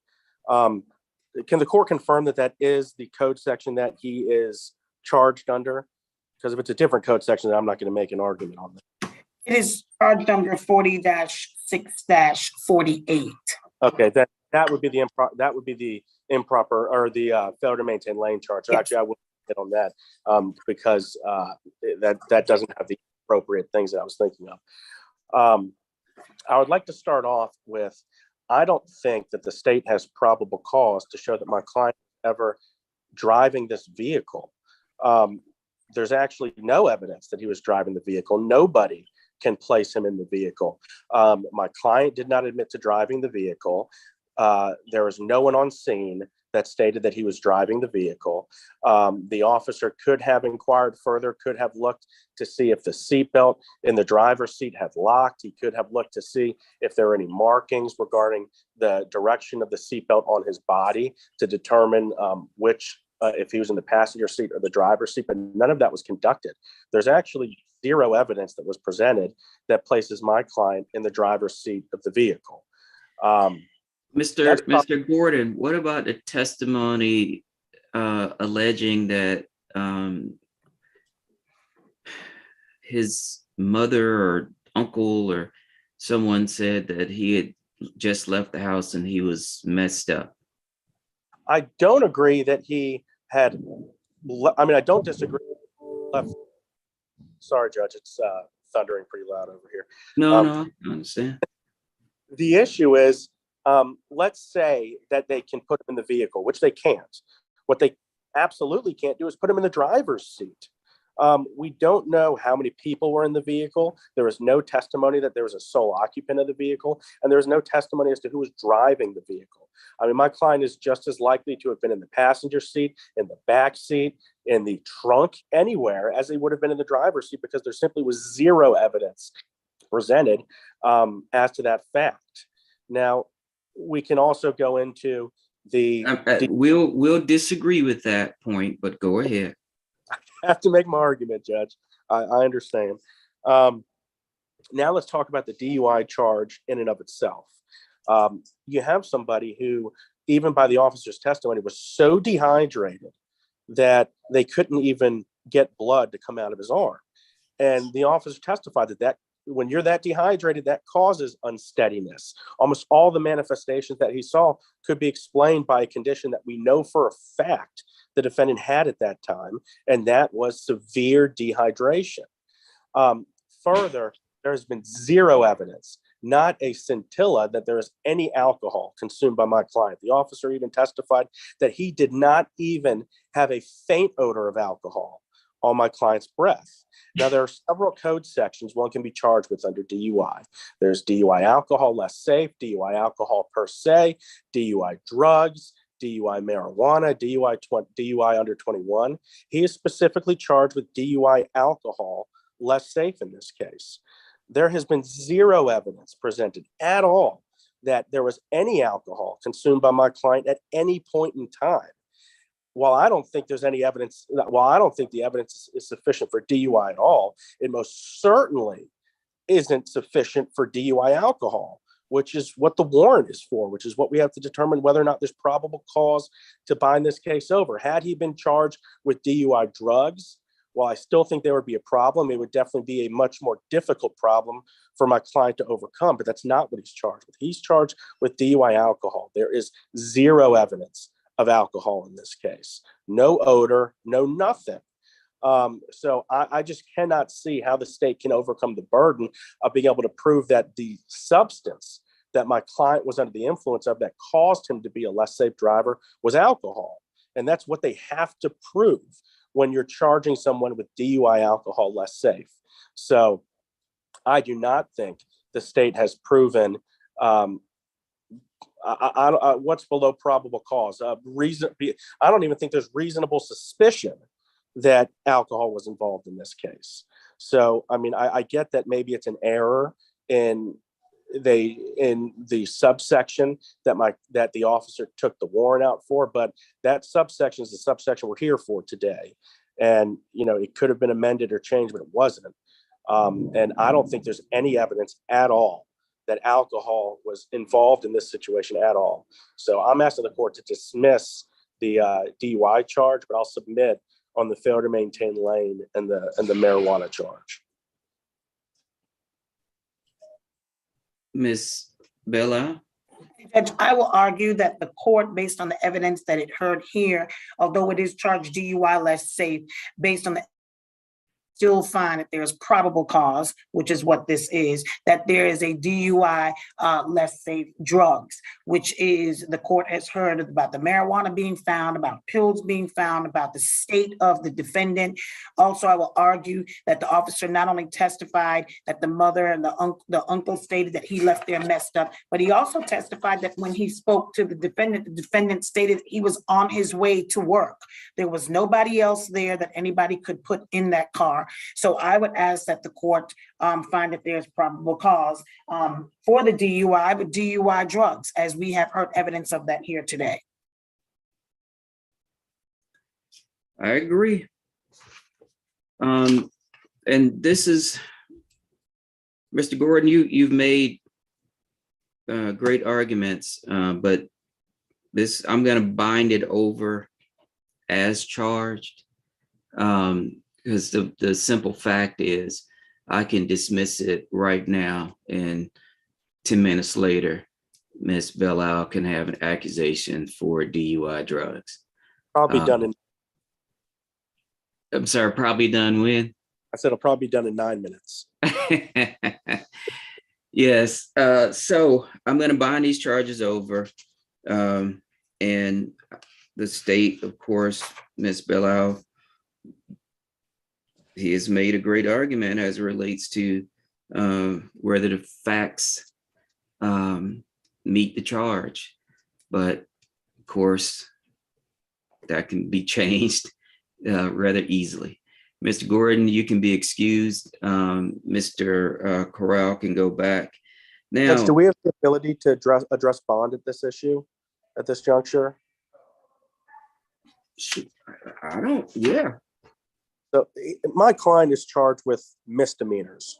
Can the court confirm that that is the code section that he is charged under? Because if it's a different code section, I'm not going to make an argument on that. It is charged under 40-6-48. Okay, that would be the improper or the failure to maintain lane charge. So Yes. actually, I wouldn't hit on that because that doesn't have the appropriate things that I was thinking of. I would like to start off with, I don't think that the state has probable cause to show that my client is ever driving this vehicle. There's actually no evidence that he was driving the vehicle. Nobody can place him in the vehicle. My client did not admit to driving the vehicle. There was no one on scene. that stated that he was driving the vehicle. The officer could have inquired further, could have looked to see if the seatbelt in the driver's seat had locked. He could have looked to see if there were any markings regarding the direction of the seatbelt on his body to determine if he was in the passenger seat or the driver's seat, but none of that was conducted. There's actually zero evidence that was presented that places my client in the driver's seat of the vehicle. Mr. Gordon, what about the testimony alleging that his mother or uncle or someone said that he had just left the house and he was messed up? I don't agree that he had, I don't disagree. Sorry, Judge, it's thundering pretty loud over here. No, I understand. The issue is, let's say that they can put him in the vehicle, which they can't. What they absolutely can't do is put him in the driver's seat. We don't know how many people were in the vehicle. There was no testimony that there was a sole occupant of the vehicle, and there was no testimony as to who was driving the vehicle. My client is just as likely to have been in the passenger seat, in the back seat, in the trunk, anywhere as he would have been in the driver's seat, because there simply was zero evidence presented as to that fact. Now, we can also go into the. We'll disagree with that point, but go ahead. I have to make my argument, Judge. I understand. Now let's talk about the DUI charge in and of itself. You have somebody who, even by the officer's testimony, was so dehydrated that they couldn't even get blood to come out of his arm. And the officer testified that when you're that dehydrated, that causes unsteadiness. Almost all the manifestations that he saw could be explained by a condition that we know for a fact the defendant had at that time, and that was severe dehydration. Further, there has been zero evidence, not a scintilla, that there is any alcohol consumed by my client. The officer even testified that he did not even have a faint odor of alcohol on my client's breath. Now, there are several code sections one can be charged with under DUI. There's DUI alcohol less safe, DUI alcohol per se, DUI drugs, DUI marijuana, DUI under 21. He is specifically charged with DUI alcohol less safe in this case. There has been zero evidence presented at all that there was any alcohol consumed by my client at any point in time. While I don't think there's any evidence, while I don't think the evidence is sufficient for DUI at all, it most certainly isn't sufficient for DUI alcohol, which is what the warrant is for, which is what we have to determine whether or not there's probable cause to bind this case over. Had he been charged with DUI drugs, while I still think there would be a problem, it would definitely be a much more difficult problem for my client to overcome, but that's not what he's charged with. He's charged with DUI alcohol. There is zero evidence of alcohol in this case. No odor, no nothing. So I just cannot see how the state can overcome the burden of being able to prove that the substance that my client was under the influence of that caused him to be a less safe driver was alcohol. And that's what they have to prove when you're charging someone with DUI alcohol less safe. So I do not think the state has proven what's below probable cause. I don't even think there's reasonable suspicion that alcohol was involved in this case. So, I get that maybe it's an error in the subsection that the officer took the warrant out for, but that subsection is the subsection we're here for today. And, it could have been amended or changed, but it wasn't. And I don't think there's any evidence at all that alcohol was involved in this situation at all. So I'm asking the court to dismiss the DUI charge, but I'll submit on the failure to maintain lane and the marijuana charge. Ms. Bella? Judge, I will argue that the court, based on the evidence that it heard here, although it is charged DUI less safe, based on the still find that there's probable cause, which is what this is, that there is a DUI, less safe drugs, which is the court has heard about the marijuana being found, about pills being found, about the state of the defendant. Also, I will argue that the officer not only testified that the mother and the uncle stated that he left there messed up, but he also testified that when he spoke to the defendant stated he was on his way to work. There was nobody else there that anybody could put in that car. So I would ask that the court find that there's probable cause for the DUI, but DUI drugs, as we have heard evidence of that here today. I agree. And this is, Mr. Gordon, you've made great arguments, but this, I'm going to bind it over as charged, because the simple fact is I can dismiss it right now, and 10 minutes later, Ms. Belle can have an accusation for DUI drugs. Probably done in, I'm sorry, probably done when? I said it'll probably be done in 9 minutes. Yes, so I'm going to bind these charges over, and the state, of course, Ms. Belle, he has made a great argument as it relates to whether the facts meet the charge, but of course, that can be changed rather easily. Mr. Gordon, you can be excused. Mr. Corral can go back. Now, Judge, do we have the ability to address bond at this issue, at this juncture? I don't, yeah. So my client is charged with misdemeanors.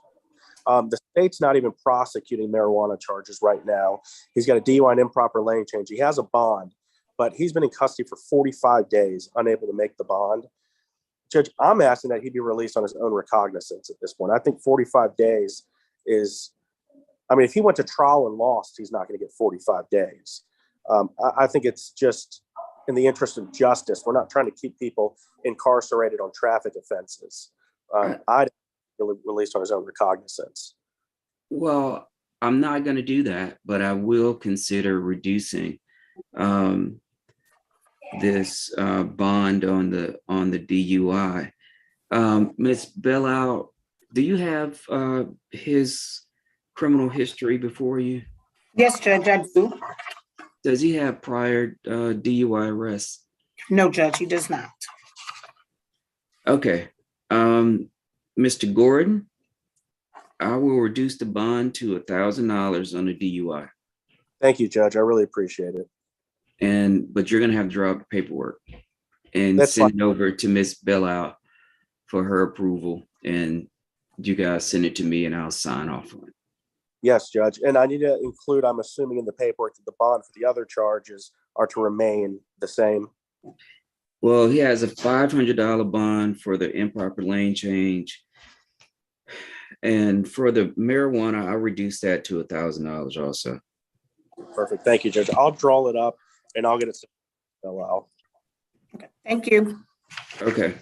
The state's not even prosecuting marijuana charges right now. He's got a DUI and improper lane change. He has a bond, but he's been in custody for 45 days, unable to make the bond. Judge, I'm asking that he be released on his own recognizance at this point. I think 45 days is, I mean, if he went to trial and lost, he's not going to get 45 days. I think it's just in the interest of justice. We're not trying to keep people incarcerated on traffic offenses. I'd released on his own recognizance. Well, I'm not going to do that, but I will consider reducing this bond on the DUI. Ms. Belle, do you have his criminal history before you? Yes, Judge, I do. Does he have prior DUI arrests? No, Judge, he does not. Okay. Mr. Gordon, I will reduce the bond to $1,000 on the DUI. Thank you, Judge. I really appreciate it. But you're gonna have to draw up the paperwork and That's send fine. it over to Ms. Belle for her approval. And you guys send it to me and I'll sign off on it. Yes, Judge. And I need to include, I'm assuming in the paperwork that the bond for the other charges are to remain the same. Well, he has a $500 bond for the improper lane change. And for the marijuana, I'll reduce that to $1,000 also. Perfect. Thank you, Judge. I'll draw it up and I'll get it. Allow. Okay, thank you. Okay.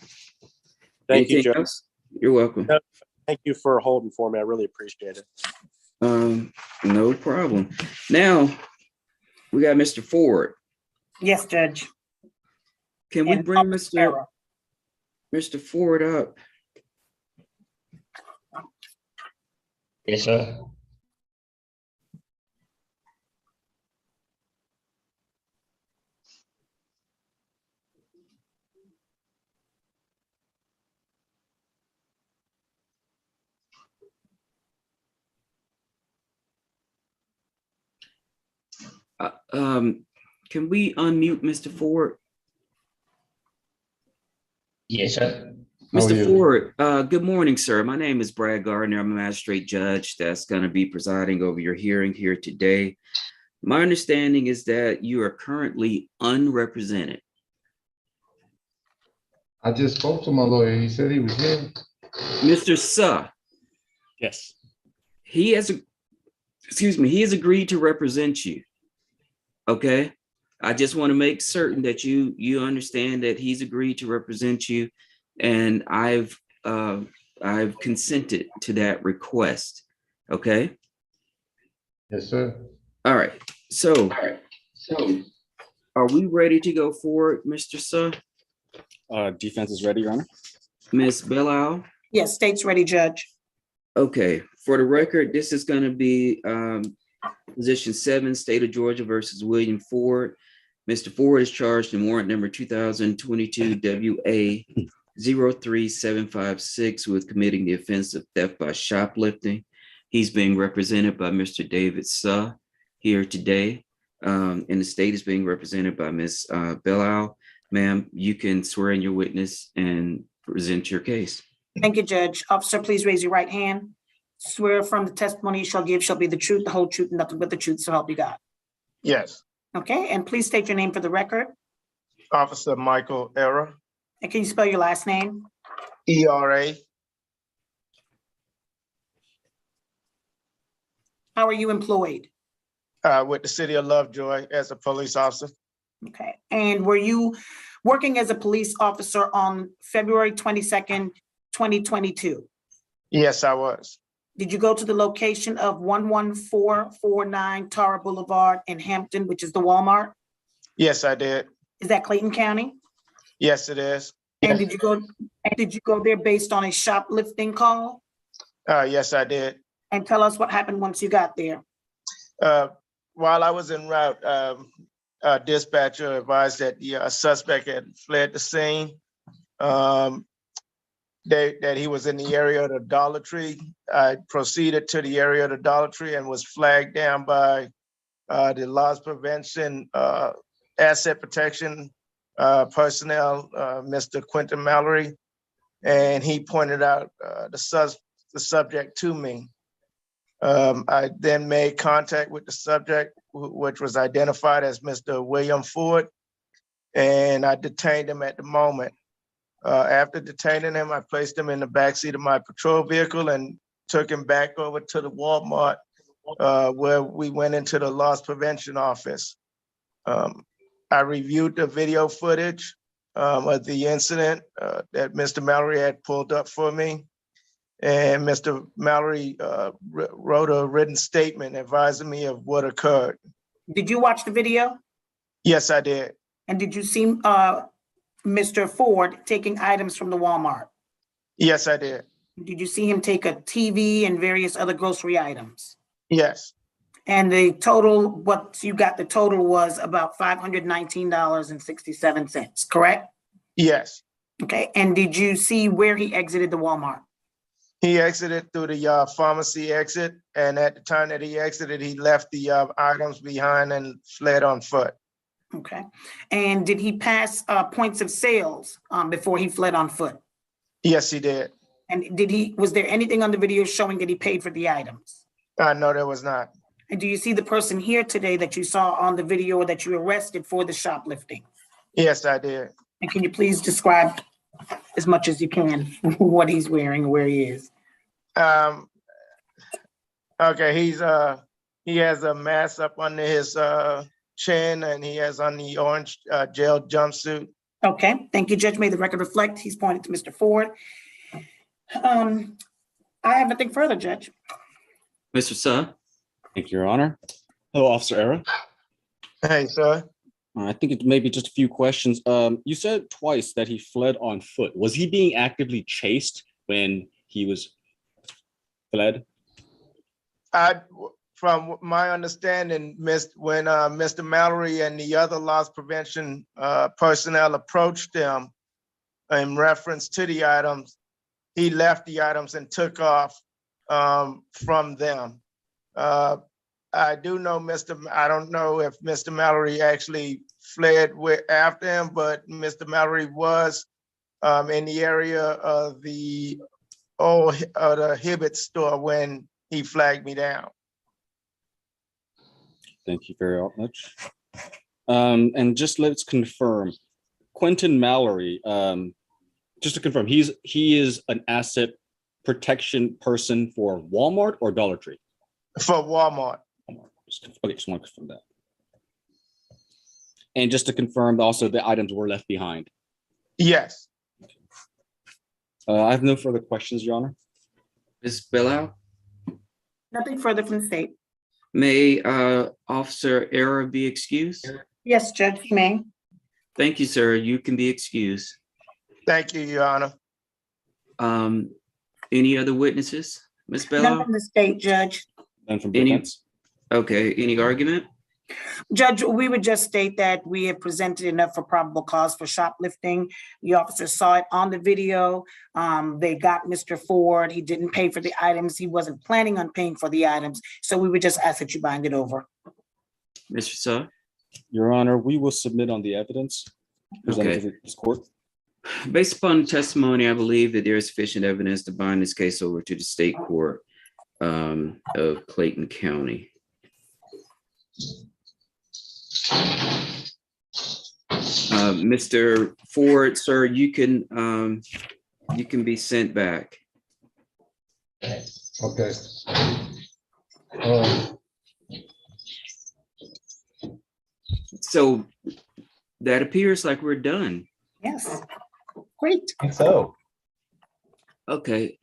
Thank you, Anything Judge. else? You're welcome. No, thank you for holding for me. I really appreciate it. No problem. Now, we got Mr. Ford. Yes, Judge. Can we And bring Officer Mr. Ford up? Yes, sir. Can we unmute Mr. Ford? Yes, sir. Mr. Ford, good morning, sir. My name is Brad Gardner. I'm a magistrate judge that's going to be presiding over your hearing here today. My understanding is that you are currently unrepresented. I just spoke to my lawyer. He said he was here. Mr. Suh. Yes. He has agreed to represent you. Okay. I just want to make certain that you understand that he's agreed to represent you. And I've I've consented to that request. Okay. Yes, sir. All right. So are we ready to go forward, Mr. Suh? Defense is ready, Your Honor. Ms. Belial? Yes, state's ready, Judge. Okay, for the record, this is going to be position 7, State of Georgia versus William Ford. Mr. Ford is charged in warrant number 2022 WA 03756 with committing the offense of theft by shoplifting. He's being represented by Mr. David Suh here today. And the state is being represented by Ms. Belial. Ma'am, you can swear in your witness and present your case. Thank you, Judge. Officer, please raise your right hand. Swear from the testimony you shall give shall be the truth, the whole truth, and nothing but the truth, so help you God. Yes. Okay, and please state your name for the record. Officer Michael Era, And can you spell your last name? ERA. How are you employed? With the city of Lovejoy as a police officer. Okay, and were you working as a police officer on February 22nd, 2022? Yes, I was. Did you go to the location of 11449 Tara Boulevard in Hampton, which is the Walmart? Yes, I did. Is that Clayton County? Yes, it is. And did you go there based on a shoplifting call? Yes, I did. And tell us what happened once you got there. While I was en route, dispatcher advised that the suspect had fled the scene. That he was in the area of the Dollar Tree. I proceeded to the area of the Dollar Tree and was flagged down by the loss prevention, asset protection personnel, Mr. Quentin Mallory, and he pointed out the subject to me. I then made contact with the subject, which was identified as Mr. William Ford, and I detained him at the moment. After detaining him, I placed him in the backseat of my patrol vehicle and took him back over to the Walmart, where we went into the loss prevention office. I reviewed the video footage of the incident that Mr. Mallory had pulled up for me. And Mr. Mallory wrote a written statement advising me of what occurred. Did you watch the video? Yes, I did. And did you see Mr. Ford taking items from the Walmart? Yes, I did. Did you see him take a TV and various other grocery items? Yes. And the total, what you got, the total was about $519.67, correct? Yes. Okay, and did you see where he exited the Walmart? He exited through the pharmacy exit, and at the time that he exited, he left the items behind and fled on foot. Okay, and did he pass points of sales before he fled on foot? Yes, he did. And was there anything on the video showing that he paid for the items? No, there was not. And do you see the person here today that you saw on the video or that you arrested for the shoplifting? Yes, I did. And can you please describe as much as you can what he's wearing or where he is? Okay, he has a mask up under his chin, and he has on the orange gel jumpsuit. Okay, thank you, Judge. May the record reflect. He's pointed to Mr. Ford. I have nothing further, Judge. Mr. Suh? Thank you, Your Honor. Hello, Officer Era. Hey, sir. I think it may be just a few questions. You said twice that he fled on foot. Was he being actively chased when he was fled? From my understanding, when Mr. Mallory and the other loss prevention personnel approached him in reference to the items, he left the items and took off from them. I do know I don't know if Mr. Mallory actually fled after him, but Mr. Mallory was in the area of the Hibbett store when he flagged me down. Thank you very much. And just let's confirm, Quentin Mallory, just to confirm, he is an asset protection person for Walmart or Dollar Tree? For Walmart. Okay, just want to confirm that. And just to confirm, also the items were left behind. Yes. I have no further questions, Your Honor. Ms. Belisle? Nothing further from the state. May Officer Era be excused? Yes, Judge, you may. Thank you, sir. You can be excused. Thank you, Your Honor. Any other witnesses? Ms. None Belisle? from the state, Judge. None from Any- defense. Okay, any argument? Judge, we would just state that we have presented enough for probable cause for shoplifting. The officer saw it on the video. They got Mr. Ford. He didn't pay for the items. He wasn't planning on paying for the items. So we would just ask that you bind it over. Mr. Saw? Your Honor, we will submit on the evidence presented to this court. Based upon the testimony, I believe that there is sufficient evidence to bind this case over to the state court of Clayton County. Mr. Ford, sir, you can be sent back. Okay. So that appears like we're done. Yes, great. I think so. Okay,